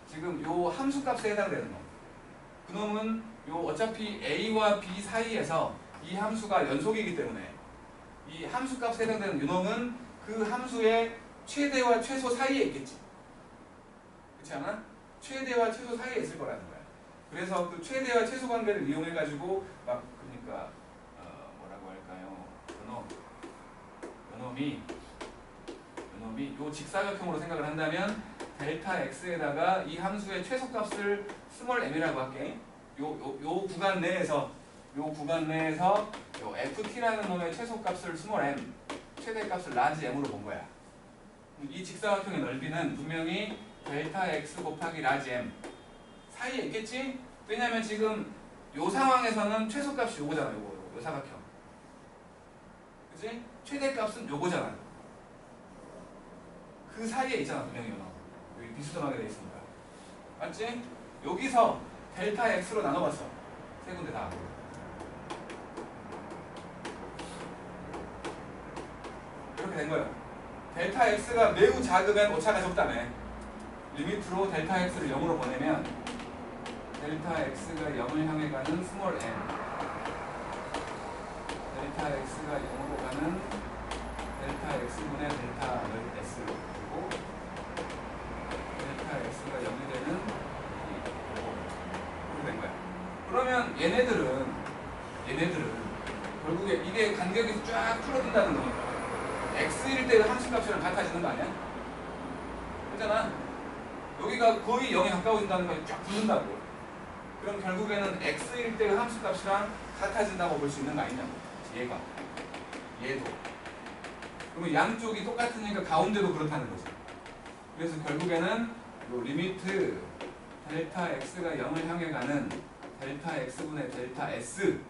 지금 요 함수값에 해당되는 놈. 그놈은 요 어차피 a와 b 사이에서 이 함수가 연속이기 때문에 이 함수값에 해당되는 유놈은 그 함수의 최대와 최소 사이에 있겠지. 그렇지 않아? 최대와 최소 사이에 있을 거라는 거야. 그래서 그 최대와 최소 관계를 이용해 가지고 막 그러니까 뭐라고 할까요? 요놈이 요 직사각형으로 생각을 한다면 델타 x에다가 이 함수의 최소값을 스몰 m이라고 할게. 요 구간 내에서 요 ft라는 놈의 최소값을 스몰 m, 최대값을 라지 m으로 본 거야. 이 직사각형의 넓이는 분명히 델타 x 곱하기 라지 m 사이에 있겠지? 왜냐면 지금 요 상황에서는 최소값이 요거잖아. 요 사각형. 그치? 최대값은 요거잖아. 그 사이에 있잖아. 분명히 여기 비스듬하게 돼 있으니까. 맞지? 여기서 델타 x로 나눠봤어. 세 군데 다. 이렇게 된 거예요. 델타 x가 매우 작으면 오차가 적다네. 리미트로 델타 x를 0으로 보내면 델타 x가 0을 향해 가는 스몰 m, 델타 x가 0으로 가는 델타 x분의 델타 s, 그리고 델타 x가 0이 되는 이렇게 된 거야. 그러면 얘네들은 결국에 이게 간격이 쫙 줄어든다는 거니까 x일 때 함수값이랑 같아지는 거 아니야? 그렇잖아. 여기가 거의 0에 가까워진다는 거에 쫙 붙는다고. 그럼 결국에는 x일 때 함수값이랑 같아진다고 볼 수 있는 거 아니냐고. 얘도. 그러면 양쪽이 똑같으니까 가운데도 그렇다는 거지. 그래서 결국에는 요 리미트 델타 x가 0을 향해 가는 델타 x분의 델타 s,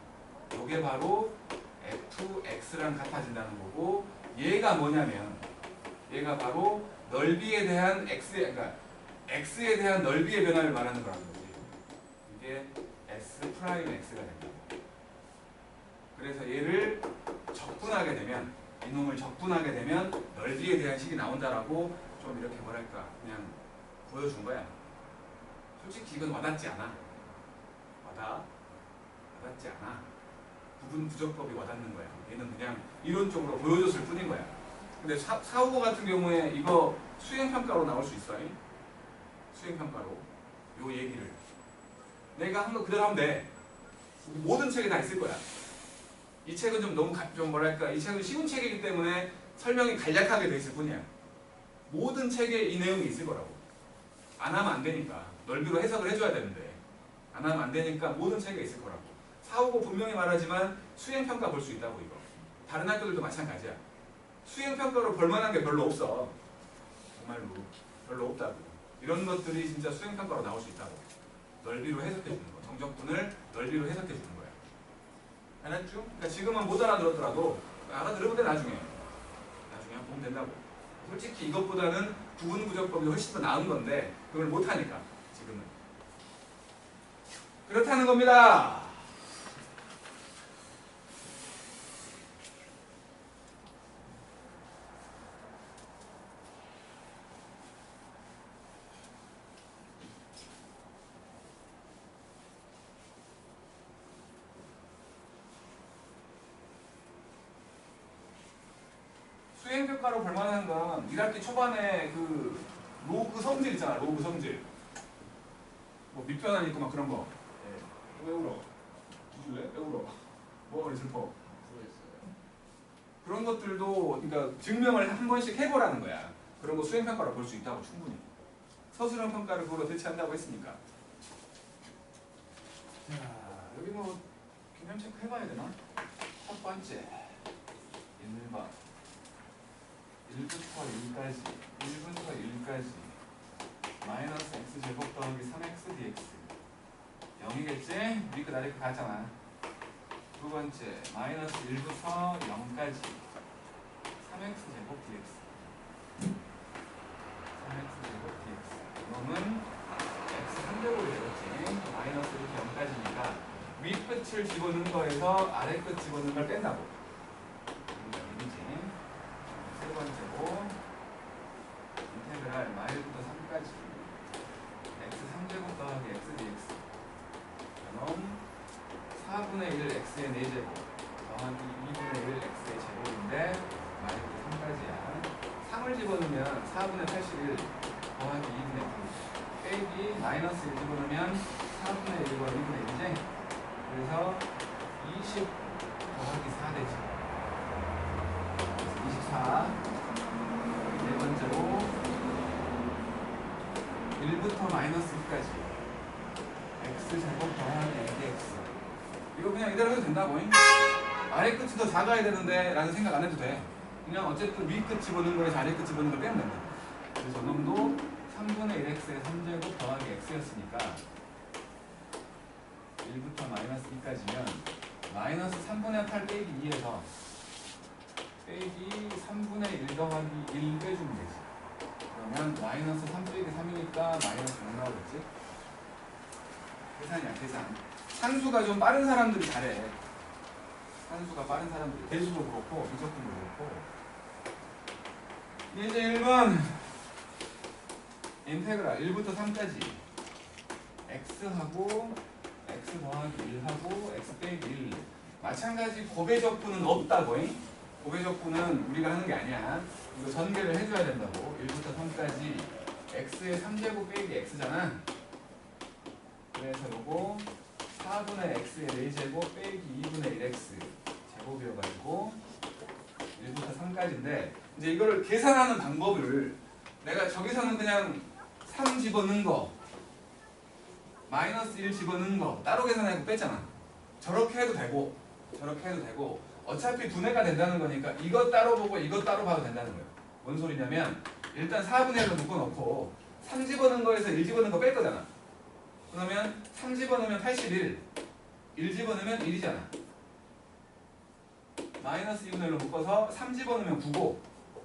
요게 바로 fx랑 같아진다는 거고, 얘가 뭐냐면 얘가 바로 넓이에 대한 그러니까 x에 대한 넓이의 변화를 말하는 거라는 거지. 이게 s 프라임 x가 된다. 그래서 얘를 적분하게 되면, 이놈을 적분하게 되면 넓이에 대한 식이 나온다라고 좀 이렇게 뭐랄까 그냥 보여준 거야. 솔직히 이건 와닿지 않아. 와닿지 않아. 부분 부적법이 와닿는 거야. 얘는 그냥 이론적으로 보여줬을 뿐인 거야. 근데 459 같은 경우에 이거 수행평가로 나올 수 있어. 수행평가로 요 얘기를 내가 한 거 그대로 하면 돼. 모든 책에 다 있을 거야. 이 책은 좀 뭐랄까, 이 책은 쉬운 책이기 때문에 설명이 간략하게 돼 있을 뿐이야. 모든 책에 이 내용이 있을 거라고. 안 하면 안 되니까. 넓이로 해석을 해줘야 되는데 안 하면 안 되니까 모든 책에 있을 거라고. 459 분명히 말하지만 수행평가 볼 수 있다고. 이거 다른 학교들도 마찬가지야. 수행평가로 볼만한 게 별로 없어. 정말로 별로 없다고. 이런 것들이 진짜 수행평가로 나올 수 있다고. 넓이로 해석해주는 거. 정적분을 넓이로 해석해주는 거야. 알았죠? 그러니까 지금은 못 알아들었더라도 알아들으면 돼. 나중에 보면 된다고. 솔직히 이것보다는 부분부적법이 훨씬 더 나은 건데 그걸 못하니까 지금은. 그렇다는 겁니다. 수행평가로 볼만한 건 1학기 초반에 그 로그 성질 있잖아. 로그 성질. 뭐 밑변환 있고 막 그런 거. 왜 울어? 뒤질래? 왜 울어? 뭐가 그리 슬퍼? 그런 것들도 그러니까 증명을 한 번씩 해보라는 거야. 그런 거 수행평가로 볼 수 있다고 충분히. 서술형 평가를 그걸로 대체한다고 했으니까. 자, 여기 뭐 개념 체크 해봐야 되나? 첫 번째 1번 1부터 1까지 마이너스 x제곱 더하기 3x dx 0이겠지? 우리 거 나리 거 같잖아. 두 번째 마이너스 1부터 0까지 3x 제곱 dx 3x 제곱 dx 이놈은 x 3제곱이 되겠지. 마이너스 1부터 0까지니까 윗끝을 집어넣는 거에서 아래끝 집어넣는 걸 뺀다고. 세 번째고 인테그랄 마일부터 3까지 x 3제곱 더하기 x dx 이놈 빼기 마이너스 1 집어넣으면 4분의 1과 1분의 1이지? 그래서 20 더하기 4 되지. 24 네 번째로 1부터 마이너스 2까지 x제곱 더하기 2x 이거 그냥 이대로 해도 된다고. 아래 끝이 더 작아야 되는데 라는 생각 안 해도 돼. 그냥 어쨌든 위 끝 집어넣는 거에서 아래 끝 집어넣는 걸 빼면 된다. 그래서 저놈도 3분의 1x의 3제곱 더하기 x였으니까 1부터 마이너스 2까지면 마이너스 3분의 8 빼기 2에서 빼기 3분의 1 더하기 1 빼주면 되지. 그러면 마이너스 3 빼기 3이니까 마이너스 6 나오겠지? 계산이야 계산. 산수가 좀 빠른 사람들이 잘해. 산수가 빠른 사람들이 대수도 그렇고 미적분도 그렇고. 이제 1번 인테그랄 1부터 3까지 x하고 x 더하기 1하고 x 빼기 1 마찬가지 곱배적분은 없다고. 곱배적분은 우리가 하는 게 아니야. 이거 전개를 해줘야 된다고. 1부터 3까지 x의 3제곱 빼기 x잖아. 그래서 요거 4분의 x의 4제곱 빼기 2분의 1x 제곱이어가지고 1부터 3까지인데 이제 이거를 계산하는 방법을 내가 저기서는 그냥 3 집어넣은 거 마이너스 1 집어넣은 거 따로 계산하고 뺐잖아. 저렇게 해도 되고 저렇게 해도 되고 어차피 분해가 된다는 거니까 이것 따로 보고 이것 따로 봐도 된다는 거예요. 뭔 소리냐면 일단 4분의 1로 묶어놓고 3 집어넣은 거에서 1 집어넣은 거 뺄 거잖아. 그러면 3 집어넣으면 81 1 집어넣으면 1이잖아. 마이너스 2분의 1로 묶어서 3 집어넣으면 9고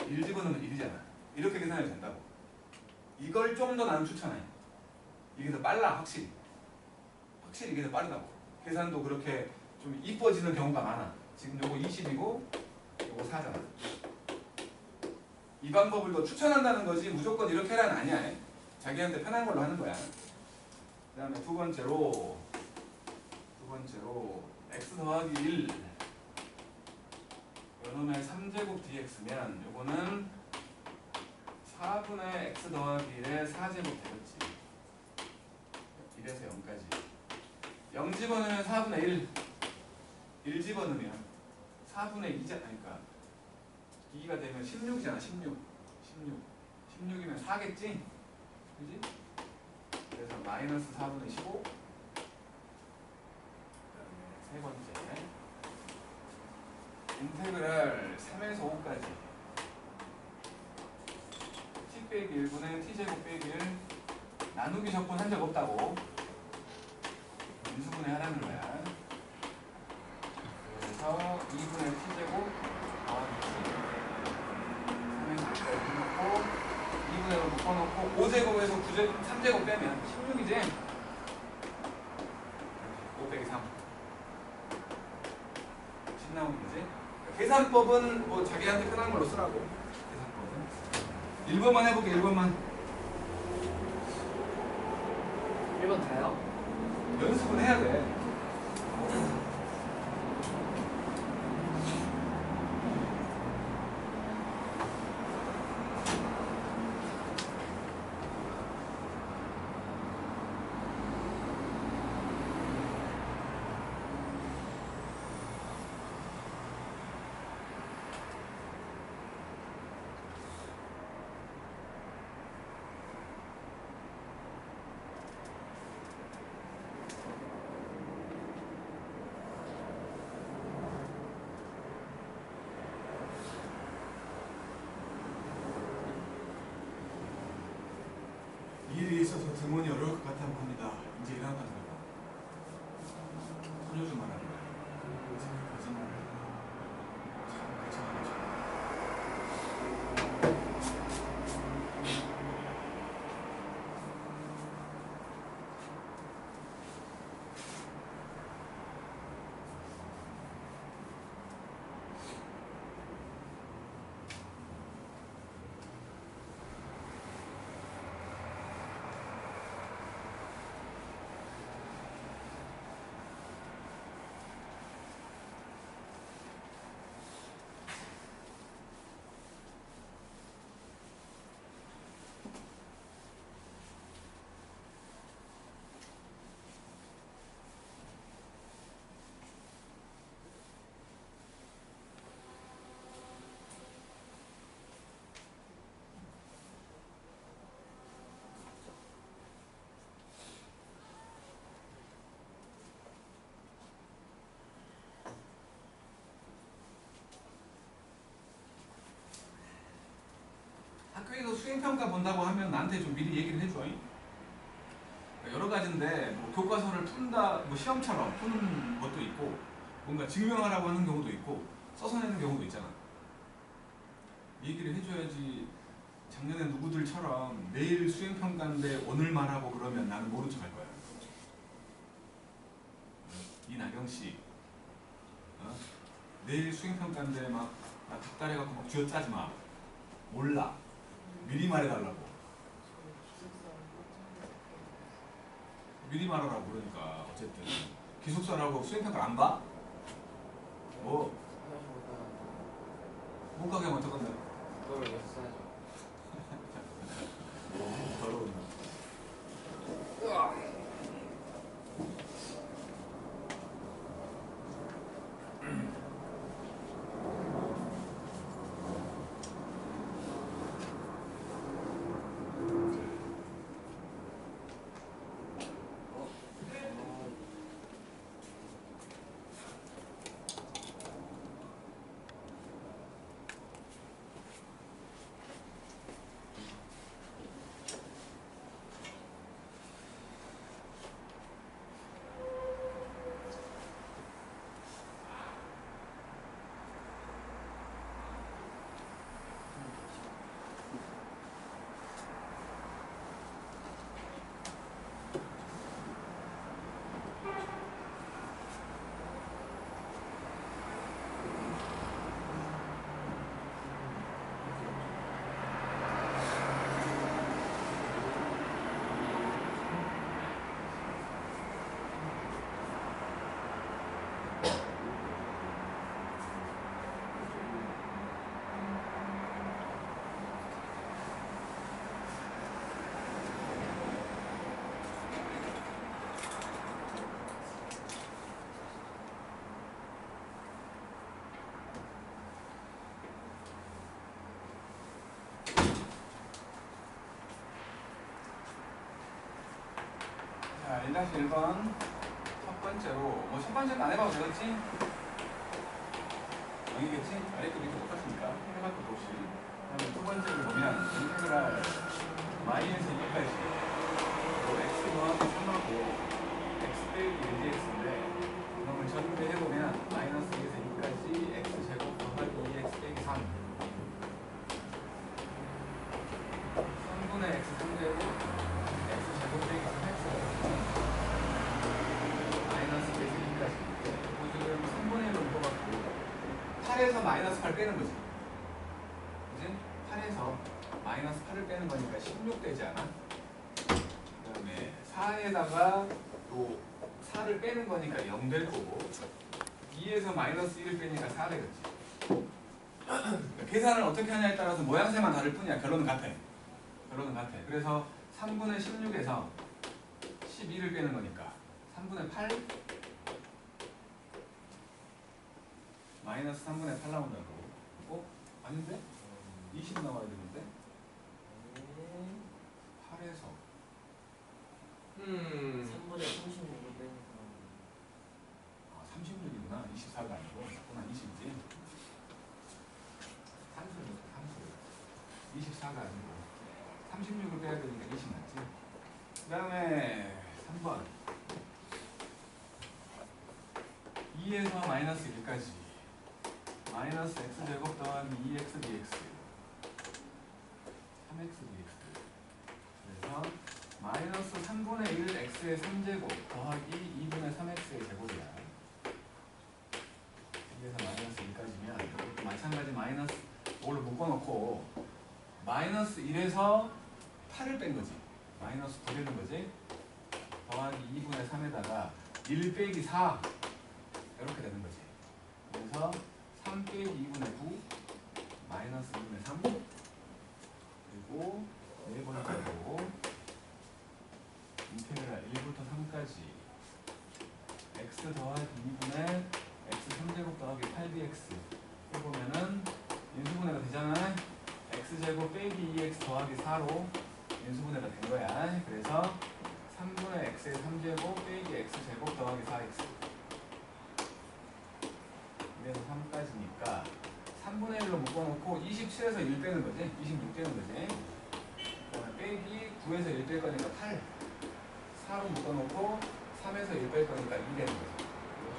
1 집어넣으면 1이잖아. 이렇게 계산해도 된다고. 이걸 좀 더 나는 추천해. 이게 더 빨라 확실히. 확실히 이게 더 빠르다고. 계산도 그렇게 좀 이뻐지는 경우가 많아. 지금 요거 20이고 요거 4잖아. 이 방법을 더 추천한다는 거지 무조건 이렇게 해라는 아니야. 자기한테 편한 걸로 하는 거야. 그 다음에 두 번째로 x 더하기 1 요놈의 3제곱 dx면 요거는 4분의 x 더하기 1의 4제곱 되겠지. 1에서 0까지 0 집어넣으면 4분의 1 1 집어넣으면 4분의 2잖아. 그러니까 2가 되면 16이잖아. 16이면 4겠지? 그지? 그래서 마이너스 4분의 15 세 번째 인테그랄 3에서 5까지 t 빼기 1분의 t제곱 빼기 1 나누기 적분 한 적 없다고 인수분해 하라는 거야. 그래서 2분의 t제곱 더하기 t 3에서 5까지 놓고 2분의로 묶어놓고 5제곱에서 9제곱 3제곱 빼면 16이지? 5 빼기 3 10 나오는 거지? 계산법은 뭐 자기한테 편한 걸로 쓰라고. 계산법은 1번만 해볼게. 1번만 1번 다요? 연습은 해야 돼. 일이 있어서 등원이 어려울 것 같아 봅니다. 이제 일어났다 들어가. 소녀 좀 말하는 거야. 거짓말. 참 괜찮아. 수행평가 본다고 하면 나한테 좀 미리 얘기를 해줘. 여러 가지인데 뭐 교과서를 푼다, 뭐 시험처럼 푸는 것도 있고 뭔가 증명하라고 하는 경우도 있고 써서 내는 경우도 있잖아. 얘기를 해줘야지. 작년에 누구들처럼 내일 수행평가인데 오늘 말하고 그러면 나는 모른 척 할 거야. 이나경 씨, 내일 수행평가인데 막 닭다리갖고 막 쥐어짜지 마. 몰라. 미리 말해달라고. 미리 말하라고. 그러니까 어쨌든 기숙사라고 수행평가 안 가? 뭐? 못 가게 하면 어떡한다. 그걸 왜 써야죠? 더러운. 자, 1-1번 첫 번째로 뭐 첫 번째는 안 해봐도 되겠지? 여기겠지? 아래 거 밑에 똑같으니까 해볼 것도 없이. 그다음에 두 번째를 보면 인테그랄 마이너스 2까지 x 더하기 3하고 x 빼기 2dx인데 그러면 전개해보면 마이너스 2에서 2까지 x 제곱 더하기 2x 빼기 3 3분의 x 3제곱 x 제곱 빼기 3x 마이너스 2에서 2까지 그리고 지금 3분의 1로 묶어갖고 8에서 마이너스 8 빼는 거지. 그지? 8에서 마이너스 8을 빼는 거니까 16 되지 않아? 그 다음에 4에다가 또 4를 빼는 거니까 0 될 거고 2에서 마이너스 1을 빼니까 4 되겠지. 그러니까 계산을 어떻게 하냐에 따라서 모양새만 다를 뿐이야. 결론은 같아. 결론은 같아. 그래서 3분의 16에서 12를 빼는 거니까 3분의 8 마이너스 3분의 8 나온다고. 아닌데? 20 나와야 되는데? 8에서 3분의 36을 빼니까 36이구나. 24가 아니고. 그건 20이지. 산수. 24가 아니고 36을 빼야 되니까 20 맞지? 그 다음에 3번 2에서 마이너스 1까지 마이너스 x제곱 더하기 2x dx 3x dx 그래서 마이너스 3분의 1 x의 3제곱 더하기 2분의 3x의 제곱이야. 2에서 마이너스 1까지면 이것도 마찬가지 마이너스 이걸로 묶어놓고 마이너스 1에서 8을 뺀 거지. 마이너스 9 되는 거지. 더하기 2분의 3에다가 1 빼기 4 이렇게 되는 거지. 그래서 3 빼기 2분의 9 마이너스 2분의 3 그리고 네 번째로 인테그랄 1부터 3까지 x 더하기 2분의 x 3제곱 더하기 8dx 해보면은 인수분해가 되잖아. x제곱 빼기 2x 더하기 4로 인수분해가 된 거야. 그래서 3분의 x의 3제곱 빼기 x제곱 더하기 4x 그래서 3까지니까 3분의 1로 묶어놓고 27에서 1 빼는 거지. 26 빼는 거지. 빼기 9에서 1 뺄 거니까 8. 4로 묶어놓고 3에서 1 뺄 거니까 2 되는 거죠.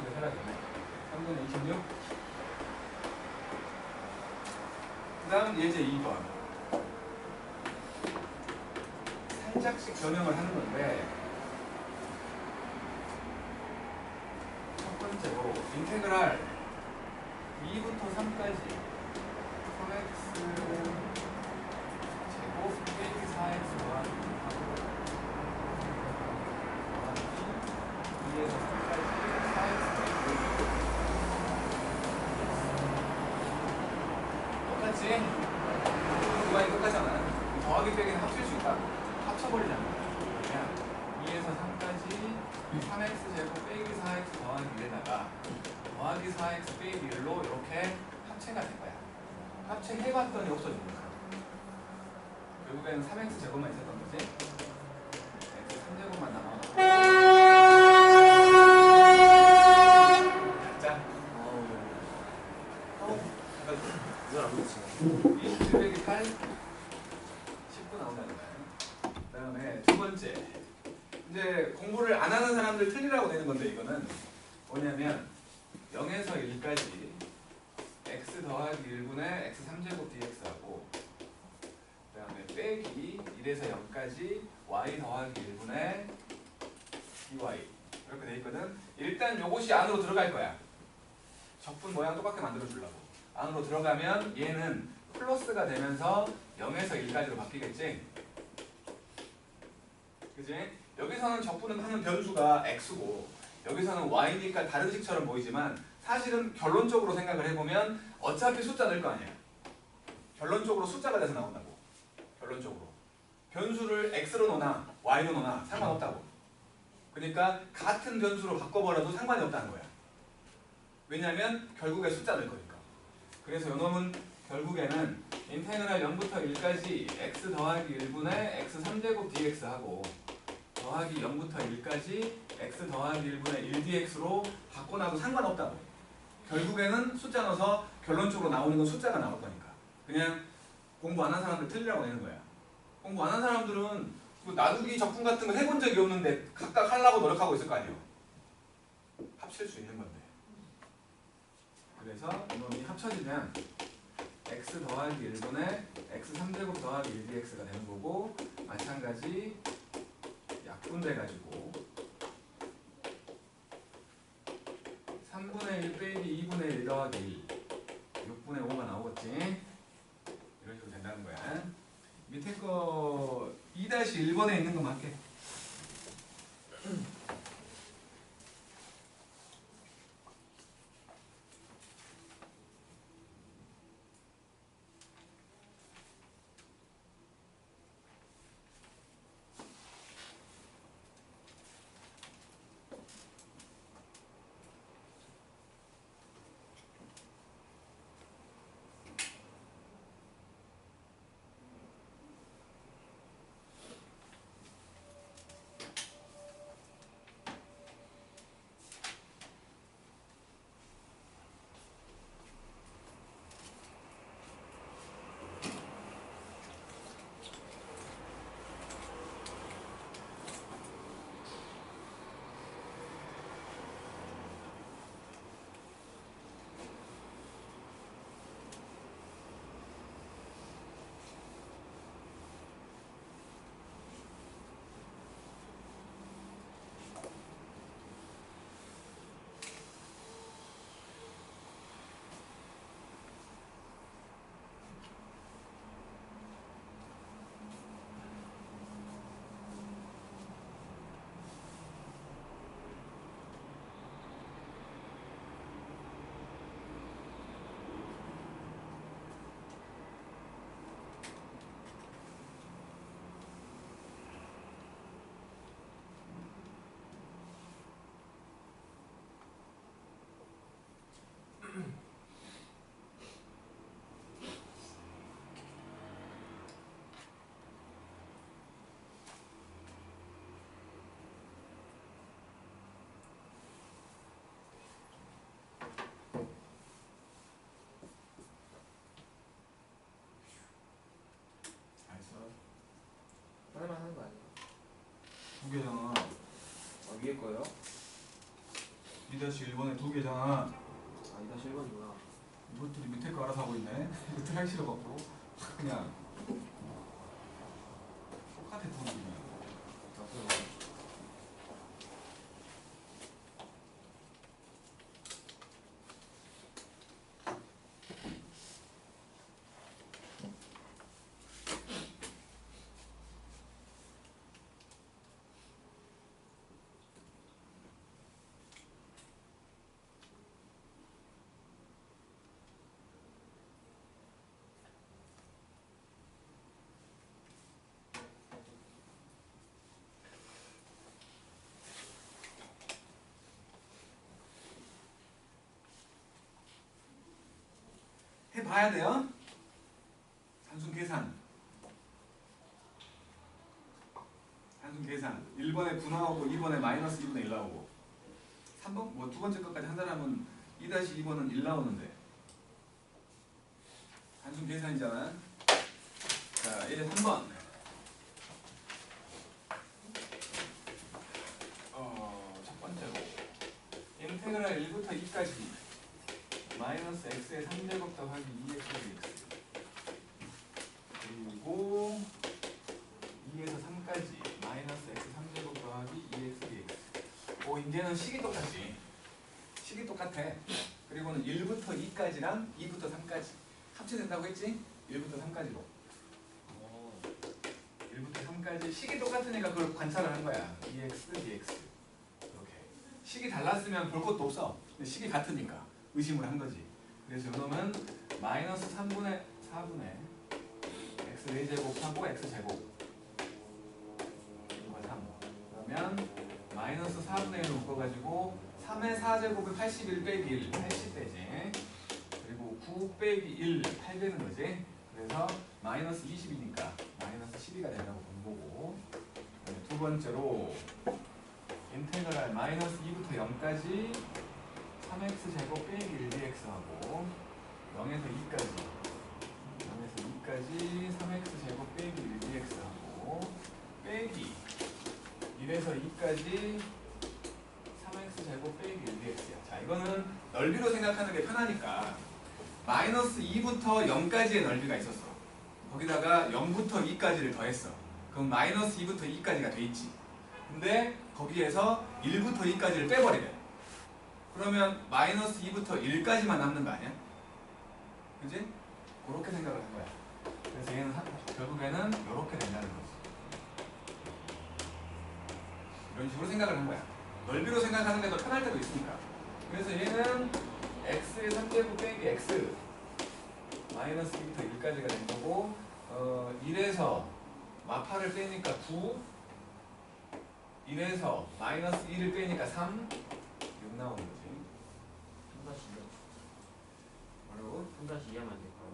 이렇게 사라졌네. 3분의 26. 그 다음 예제 2번. 살짝씩 변형을 하는 건데 첫 번째로 인테그랄 2부터 3까지 3x 제곱 빼기 4x 더하기 2에서 3까지 4x 빼기 똑같지? 구간이 똑같잖아. 더하기 빼기는 합칠 수 있다. 합쳐버리잖아. 그냥 2에서 3까지 3x 제곱 빼기 4x 더하기 1에다가 더하기 4x 빼기 1로 이렇게 합체가 될 거야. 합체해봤더니 없어진 거야. 결국에는 3x 제곱만 있었던 거지. x 3제곱만 남아. 자, 이건 안 보이지. 27 빼기 8 19 나온다는 거야. 그 다음에 두 번째. 이제 공부를 안 하는 사람들 틀리라고 되는 건데 이거는 뭐냐면 0에서 1까지 x 더하기 1분의 x 3제곱 dx하고 그 다음에 빼기 1에서 0까지 y 더하기 1분의 dy 이렇게 돼 있거든. 일단 요것이 안으로 들어갈 거야. 적분 모양 똑같게 만들어 주려고. 안으로 들어가면 얘는 플러스가 되면서 0에서 1까지로 바뀌겠지. 그지? 여기서는 적분은 하는 변수가 x고 여기서는 y니까 다른 식처럼 보이지만 사실은 결론적으로 생각을 해보면 어차피 숫자 늘 거 아니야. 결론적으로 숫자가 돼서 나온다고. 결론적으로. 변수를 x로 놓나 y로 놓나 상관없다고. 그러니까 같은 변수로 바꿔버려도 상관이 없다는 거야. 왜냐하면 결국에 숫자 늘 거니까. 그래서 요놈은 결국에는 인테그랄 0부터 1까지 x 더하기 1분의 x 3제곱 dx하고 더하기 0부터 1까지 x 더하기 1분의 1dx로 바꿔놔도 상관없다고. 결국에는 숫자 넣어서 결론적으로 나오는 건 숫자가 나올 거니까. 그냥 공부 안 한 사람들 틀리라고 내는 거야. 공부 안 한 사람들은 그 나누기 적분 같은 거 해본 적이 없는데 각각 하려고 노력하고 있을 거 아니에요. 합칠 수 있는 건데. 그래서 이놈이 합쳐지면 x 더하기 1분의 x 3제곱 더하기 1dx가 되는 거고 마찬가지 약분돼가지고 3분의 1 빼기 2분의 1 더하기 1 6분의 5가 나오겠지. 이런 식으로 된다는 거야. 밑에 거 2-1번에 있는 거만 할게. 두 개잖아. 위에 거요? 2-1번에 두 개잖아. 아, 2-1번이구나. 이것들이 밑에 거 알아서 하고 있네. 밑에 하기 싫어갖고 그냥 똑같아 두 개. 해봐야 돼요. 단순 계산. 단순 계산. 1번에 9 나오고 2번에 마이너스 2분의 1 나오고 3번 뭐 두 번째 것까지 한 사람은 2-2번은 1 나오는데 단순 계산이잖아. 자 이제 3번. 첫 번째로 인테그랄 1부터 2까지 마이너스 x의 3제곱 더하기 2x dx 그리고 2에서 3까지 마이너스 x 3제곱 더하기 2x dx. 오 이제는 식이 똑같지. 식이 똑같아. 그리고는 1부터 2까지랑 2부터 3까지 합쳐진다고 했지? 1부터 3까지로 1부터 3까지 식이 똑같으니까 그걸 관찰을 한 거야. 2x dx 이렇게 식이 달랐으면 볼 것도 없어. 근데 식이 같으니까 의심을 한 거지. 그래서 이놈은 마이너스 3분의 4분의 x 4제곱 하고 x 제곱 이거 3. 그러면 마이너스 4분의 1을 묶어가지고 3의 4제곱은 81 빼기 1 80 되지. 그리고 9 빼기 1 8 되는 거지. 그래서 마이너스 20이니까 마이너스 12가 된다고 본 거고. 두 번째로 인테그랄 마이너스 2부터 0까지 3x 제곱 빼기 1 dx하고 0에서 2까지 3x 제곱 빼기 1 dx하고 빼기 1에서 2까지 3x 제곱 빼기 1 dx야. 자 이거는 넓이로 생각하는 게 편하니까 마이너스 2부터 0까지의 넓이가 있었어. 거기다가 0부터 2까지를 더했어. 그럼 마이너스 2부터 2까지가 돼 있지. 근데 거기에서 1부터 2까지를 빼버리래. 그러면 마이너스 2부터 1까지만 남는 거 아니야? 그지? 그렇게 생각을 한 거야. 그래서 얘는 결국에는 이렇게 된다는 거지. 이런 식으로 생각을 한 거야. 넓이로 생각하는 게 더 편할 때도 있으니까. 그래서 얘는 x의 3제곱 빼기 x 마이너스 2부터 1까지가 된 거고 1에서 마파를 빼니까 9 1에서 마이너스 1을 빼니까 3 6 나오는 거지. 3-2요. 뭐라고? 3-2하면 안 될까요?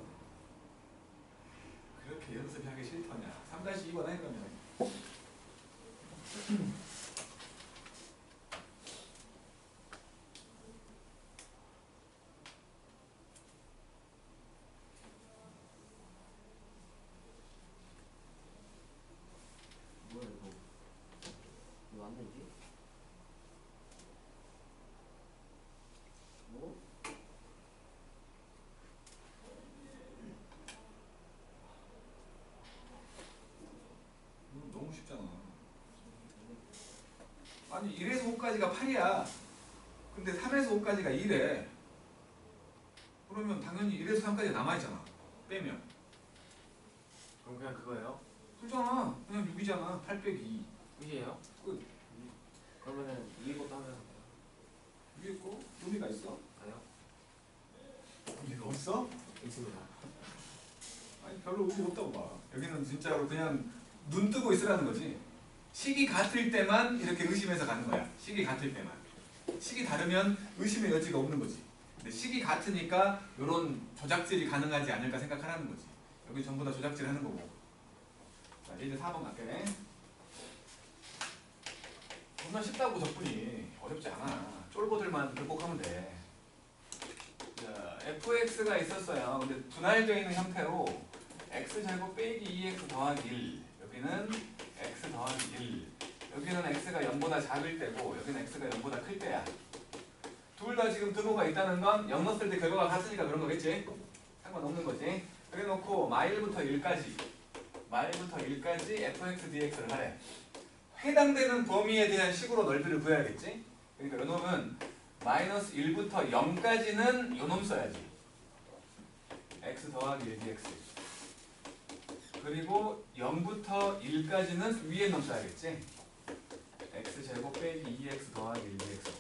그렇게 연습하기 싫더냐. 3-2번 할 거면 뭐야 이거? 이거 안 되지? 뭐? 너무 쉽잖아. 아니 1에서 5까지가 8이야. 근데 3에서 5까지가 2래. 그러면 당연히 1에서 3까지 남아있잖아. 빼면. 그럼 그냥 그거예요? 그렇잖아. 그냥 6이잖아. 8 빼기 2. 끝이에요? 끝. 그러면은 위에 것도 하면 위에 거? 의미가 있어? 아니요? 의미가 없어? 있습니다. 아니 별로 의미 없다고 봐. 여기는 진짜로 그냥 눈 뜨고 있으라는 거지. 식이 같을 때만 이렇게 의심해서 가는 거야. 식이 같을 때만. 식이 다르면 의심의 여지가 없는 거지. 근데 식이 같으니까 이런 조작질이 가능하지 않을까 생각하라는 거지. 여기 전부 다 조작질 하는 거고. 자, 이제 4번 갈게. 정말 쉽다고 덕분이 어렵지 않아. 쫄보들만 극복하면 돼. 자, fx가 있었어요. 근데 분할되어 있는 형태로 x제곱 빼기 2x 더하기 1 여기는 x 더하기 1 여기는 x가 0보다 작을 때고 여기는 x가 0보다 클 때야. 둘 다 지금 등호가 있다는 건 0 넣었을 때 결과가 같으니까 그런 거겠지? 상관없는 거지. 그래 놓고 마일부터 1까지 fx dx를 하래. 해당되는 범위에 대한 식으로 넓이를 구해야겠지? 그러니까 요놈은 마이너스 1부터 0까지는 요놈 써야지. x 더하기 1 dx. 그리고 0부터 1까지는 위에 놈 써야겠지? x제곱 빼기 2x 더하기 1 dx.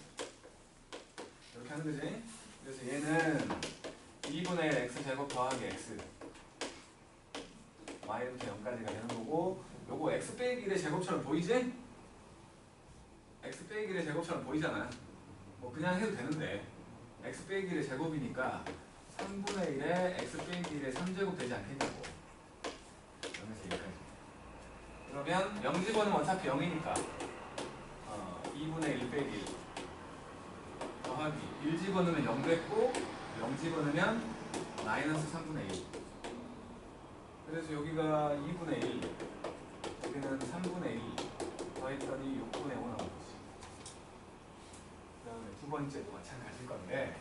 이렇게 하는 거지? 그래서 얘는 2분의 1 x제곱 더하기 x y부터 0까지가 되는 거고, 요거 x 빼기 1의 제곱처럼 보이지? x 빼기 1의 제곱처럼 보이잖아. 뭐 그냥 해도 되는데 x 빼기 1의 제곱이니까 3분의 1에 x 빼기 1의 3제곱 되지 않겠냐고. 0에서 1까지. 그러면 0 집어넣으면 어차피 0이니까 2분의 1 빼기 1 더하기 1 집어넣으면 0 됐고 0 집어넣으면 마이너스 3분의 1. 그래서 여기가 2분의 1, 여기는 3분의 1 더했더니 6분의 5 나온 거지. 그 다음에 두 번째도 마찬가지일 건데,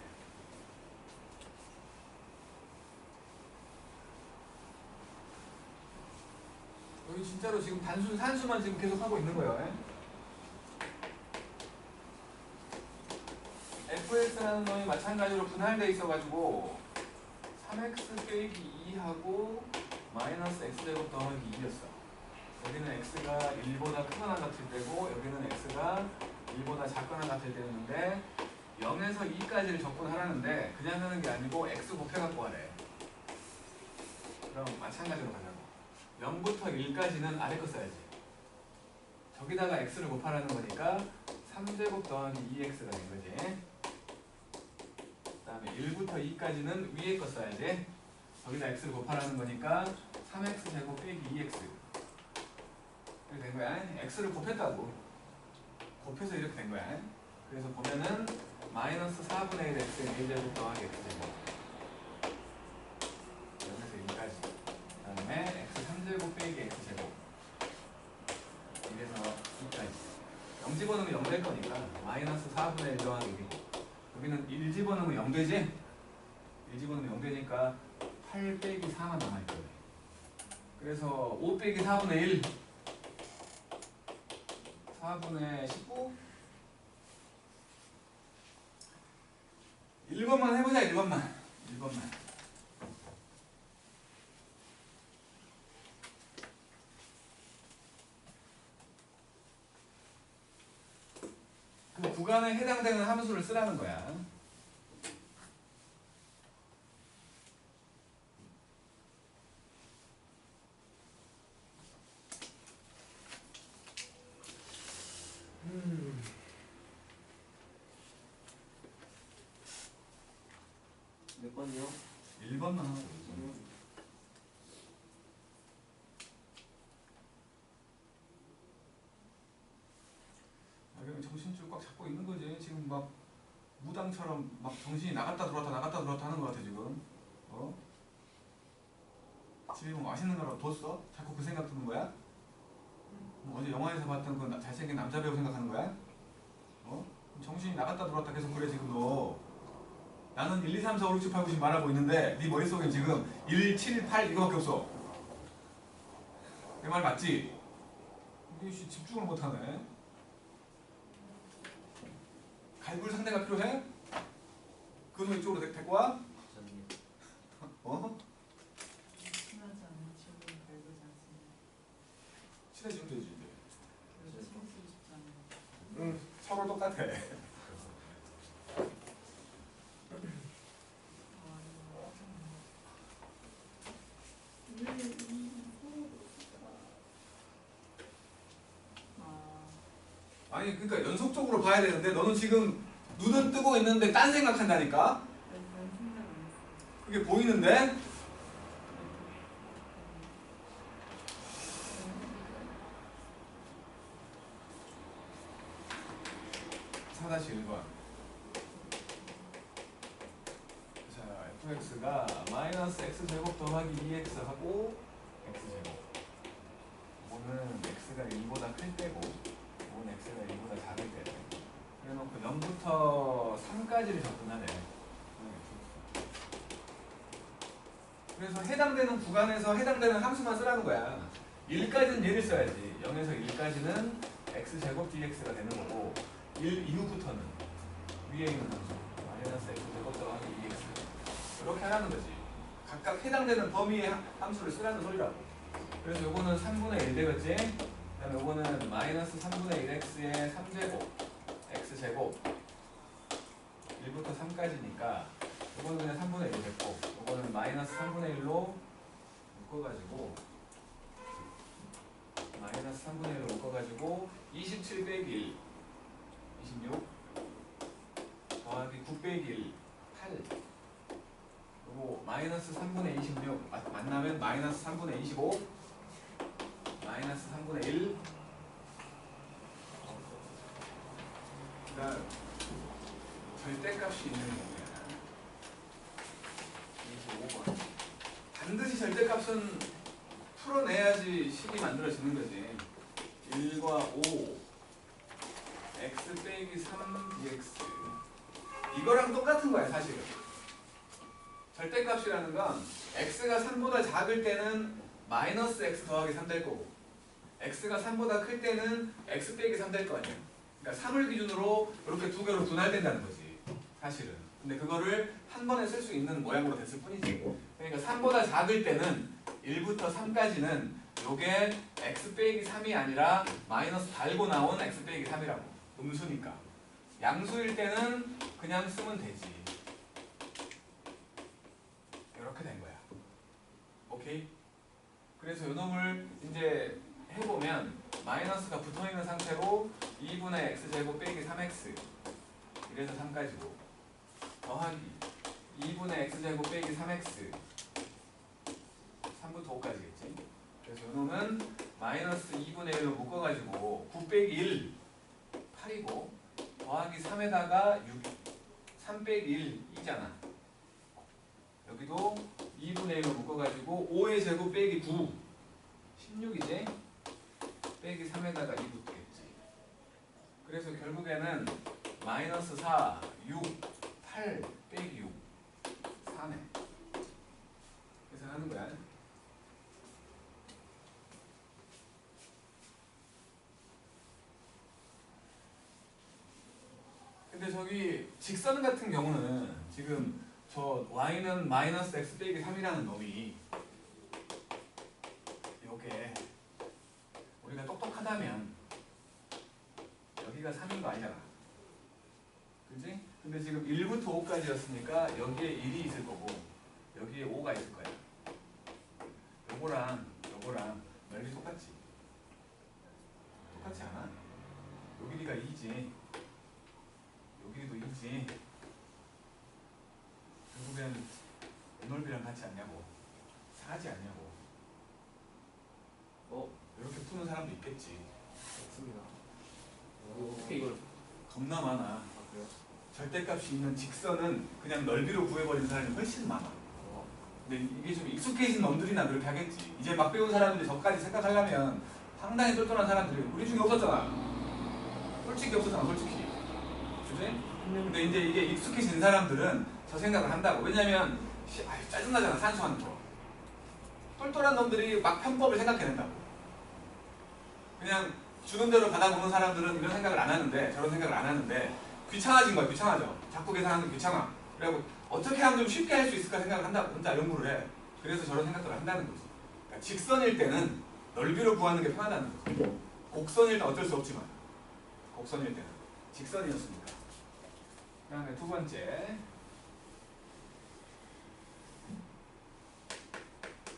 여기 진짜로 지금 단순 산수만 지금 계속 하고 있는 거예요. fx라는 놈이 마찬가지로 분할돼 있어가지고 3x 빼기 2하고 마이너스 x제곱 더하기 2였어. 여기는 x가 1보다 크거나 같을 때고 여기는 x가 1보다 작거나 같을 때였는데 0에서 2까지를 접근하라는데 그냥 하는 게 아니고 x 곱해갖고 하래. 그럼 마찬가지로 가자고. 0부터 1까지는 아래 거 써야지. 저기다가 x를 곱하라는 거니까 3제곱 더하기 2x가 된 거지. 그 다음에 1부터 2까지는 위에 거 써야지. 저기다 x를 곱하라는 거니까 3x 제곱 빼기 2x. 이렇게 된 거야. x를 곱했다고. 곱해서 이렇게 된 거야. 그래서 보면은 마이너스 4분의 1 x a제곱 더하기 x제곱. 여기서 2까지. 그 다음에 x 3제곱 빼기 x제곱. 이래서 2까지. 0 집어넣으면 0 될 거니까 마이너스 4분의 1 더하기 1이고. 여기는 1 집어넣으면 0 되지? 1 집어넣으면 0 되니까 8 빼기 4만 남아있거든. 그래서 5 빼기 4분의 1 4분의 19 1번만 해보자. 1번만 그 구간에 해당되는 함수를 쓰라는 거야. 몇 번이요? 1번만 하고. 그냥 정신줄 꽉 잡고 있는 거지. 지금 막 무당처럼 막 정신이 나갔다 들어왔다 하는 거 같아 지금. 집에 뭐 맛있는 거라고 뒀어? 자꾸 그 생각 드는 거야? 어제 영화에서 봤던 그 잘생긴 남자 배우 생각하는 거야? 정신이 나갔다 들어왔다 계속 그래 지금 너. 나는 1, 2, 3, 4, 5, 6, 7, 8, 9, 10 말하고 있는데 네 머릿속엔 지금 1, 7, 8 이거밖에 없어. 내 말 맞지? 이게 집중을 못하네. 갈굴 상대가 필요해? 그 놈 이쪽으로 데리고 와? 친하지 않은 친구는 갈구지 않습니다. 친해지면 되지 이제. 그래서 신경 쓰고 싶지 않아요. 응, 서로 똑같아. 아니 그러니까 연속적으로 봐야 되는데 너는 지금 눈은 뜨고 있는데 딴 생각한다니까? 그런 생각 안 했어요. 그게 보이는데? 4-1번. 자, fx가 마이너스 x제곱 더하기 2x 하고 x제곱. 이거는 x가 1보다 클 때고 1부터 3까지를 접근하네. 그래서 해당되는 구간에서 해당되는 함수만 쓰라는 거야. 1까지는 얘를 써야지. 0에서 1까지는 x제곱 dx가 되는 거고 1 이후부터는 위에 있는 함수 마이너스 x제곱 더하기 2x 이렇게 하라는 거지. 각각 해당되는 범위의 함수를 쓰라는 소리라고. 그래서 요거는 3분의 1 되겠지? 그 다음에 요거는 마이너스 3분의 1x의 3제곱 x제곱 1부터 3까지니까 요거는 그냥 3분의 1 됐고 요거는 마이너스 3분의 1로 묶어가지고 마이너스 3분의 1로 묶어가지고 27 빼기 1 26 더하기 9 빼기 1 8 그리고 마이너스 3분의 26 만나면 마이너스 3분의 25 마이너스 3분의 1 그다음 절대값이 있는 경우야 25번 반드시 절대값은 풀어내야지 식이 만들어지는 거지. 1과 5 x 빼기 3 dx 이거랑 똑같은 거야 사실은. 절대값이라는 건 x가 3보다 작을 때는 마이너스 x 더하기 3 될 거고 x가 3보다 클 때는 x 빼기 3 될 거 아니야. 그러니까 3을 기준으로 이렇게 두 개로 분할된다는 거지 사실은. 근데 그거를 한 번에 쓸 수 있는 모양으로 됐을 뿐이지. 그러니까 3보다 작을 때는 1부터 3까지는 요게 x 빼기 3이 아니라 마이너스 달고 나온 x 빼기 3이라고. 음수니까. 양수일 때는 그냥 쓰면 되지. 이렇게 된 거야. 오케이? 그래서 요 놈을 이제 해보면 마이너스가 붙어있는 상태로 2분의 x제곱 빼기 3x 이래서 3까지고 더하기 2분의 x제곱 빼기 3x 3부터 5까지겠지. 그래서 요놈은 마이너스 2분의 1로 묶어가지고 9 빼기 1 8이고 더하기 3에다가 6 3 빼기 1 2잖아. 여기도 2분의 1로 묶어가지고 5의 제곱 빼기 9 16이지. 빼기 3에다가 2 붙겠지. 그래서 결국에는 마이너스 4 6 8 빼기 6 4네. 계산하는 거야. 근데 저기 직선 같은 경우는 지금 저 y는 마이너스 x 빼기 3이라는 놈이 요게 우리가 똑똑하다면 여기가 3인 거 아니잖아. 그지? 근데 지금 1부터 5까지였으니까 여기에 1이 있을 거고 여기에 5가 있을 거야. 요거랑 넓이 똑같지? 똑같지 않아? 요 길이가 2지. 요 길이도 2지. 결국엔 이 넓이랑 같지 않냐고. 4지 않냐고. 이렇게 푸는 사람도 있겠지. 맞습니다. 어떻게 이걸 겁나 많아. 아, 그래요? 절대값이 있는 직선은 그냥 넓이로 구해버리는 사람이 훨씬 많아. 근데 이게 좀 익숙해진 놈들이나 그렇게 하겠지. 이제 막 배운 사람들이 저까지 생각하려면 상당히 똘똘한 사람들이 우리 중에 없었잖아. 솔직히 없었잖아, 솔직히. 그지? 근데 이제 이게 익숙해진 사람들은 저 생각을 한다고. 왜냐면 짜증나잖아, 산수하는 거. 똘똘한 놈들이 막 편법을 생각해낸다고. 그냥 주는 대로 받아보는 사람들은 이런 생각을 안 하는데, 저런 생각을 안 하는데 귀찮아진 거야. 귀찮아져. 자꾸 계산하는 게 귀찮아. 그래갖고 어떻게 하면 좀 쉽게 할 수 있을까 생각을 한다고 혼자 연구를 해. 그래서 저런 생각들을 한다는 거지. 그러니까 직선일 때는 넓이로 구하는 게 편하다는 거지. 곡선일 때는 어쩔 수 없지만 곡선일 때는 직선이었으니까. 그 다음에 두 번째.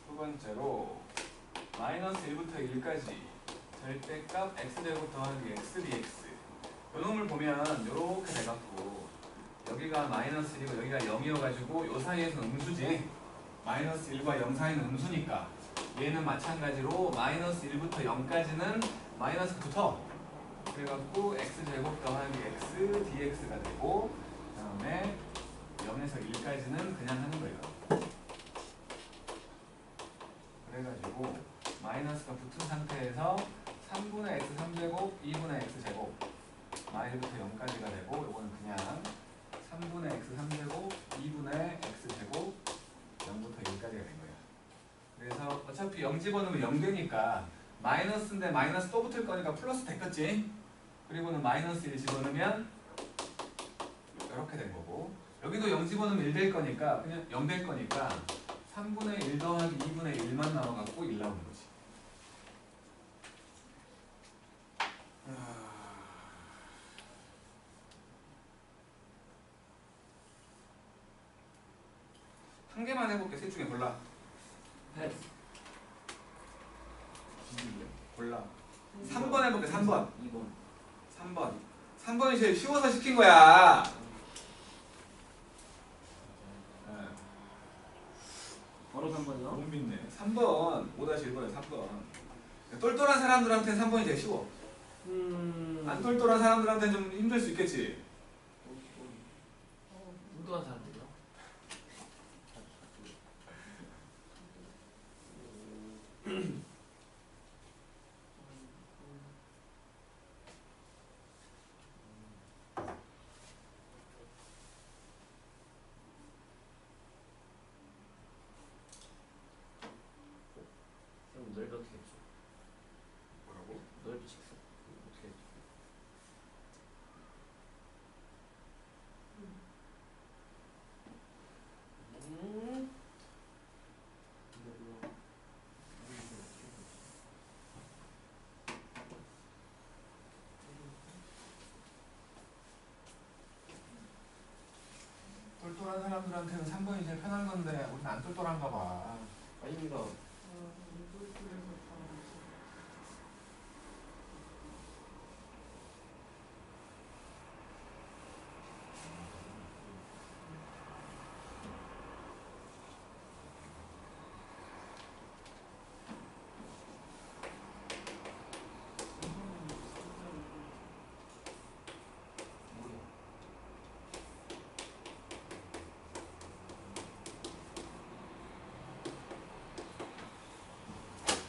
두 번째로 마이너스 1부터 1까지 절대값 x제곱 더하기 x dx 요 놈을 보면 요렇게 돼갖고 여기가 마이너스 1이고 여기가 0이어가지고 요 사이에서는 음수지. 마이너스 1과 0 사이는 음수니까 얘는 마찬가지로 마이너스 1부터 0까지는 마이너스 붙어. 그래갖고 x제곱 더하기 x dx가 되고 그 다음에 0에서 1까지는 그냥 하는 거예요. 그래가지고 마이너스가 붙은 상태에서 3분의 x 3제곱 2분의 x제곱 1부터 0까지가 되고 요거는 그냥 3분의 x 3제곱 2분의 x제곱 0부터 1까지가 된 거예요. 그래서 어차피 0 집어넣으면 0 되니까 마이너스인데 마이너스 또 붙을 거니까 플러스 됐겠지? 그리고는 마이너스 1 집어넣으면 이렇게 된 거고 여기도 0 집어넣으면 1 될 거니까 그냥 0 될 거니까 3분의 1 더하기 2분의 1만 나와갖고 1 나오는 거지. 한 개만 해볼게. 셋 중에 골라. 패스. 골라. 3번 해볼게. 3번. 2번. 3번. 3번이 제일 쉬워서 시킨 거야. 바로 3번이요? 못 믿네. 3번. 5-1번에 3번. 똘똘한 사람들한테는 3번이 제일 쉬워. 안 똘똘한 사람들한테는 좀 힘들 수 있겠지. 뚱뚱한 사람들이요? 형 넓이 어떻게 했죠? 뭐라고? 넓이 직선 어떻게 했죠? 똘똘한 사람들한테는 3번이 제일 편한 건데 우리는 안 똘똘한가 봐. 아닙니다.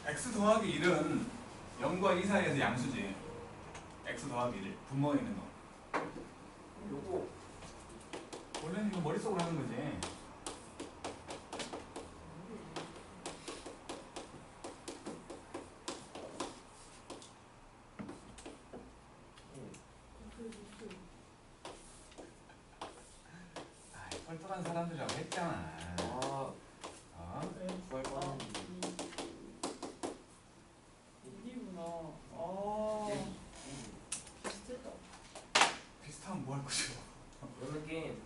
x 더하기 1은 0과 2 사이에서 양수지. x 더하기 1 분모에 있는 거. 요거 원래는 이거 머릿속으로 하는 거지. 아, 똘똘한 사람들이라고 했잖아. 아, 어? 구할 뻔했는데. 이구나. 아, 네. 비슷했다. 비슷하면 뭐 할 거지? 그런 느낌.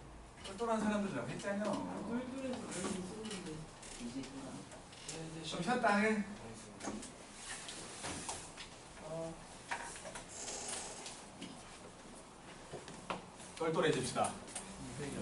똘똘한 사람들이라고 했잖아. 똘똘해서 그런 거 쓰는데. 이제 끝나. 좀 쉬었다 해. 아, 똘똘해집시다. 이제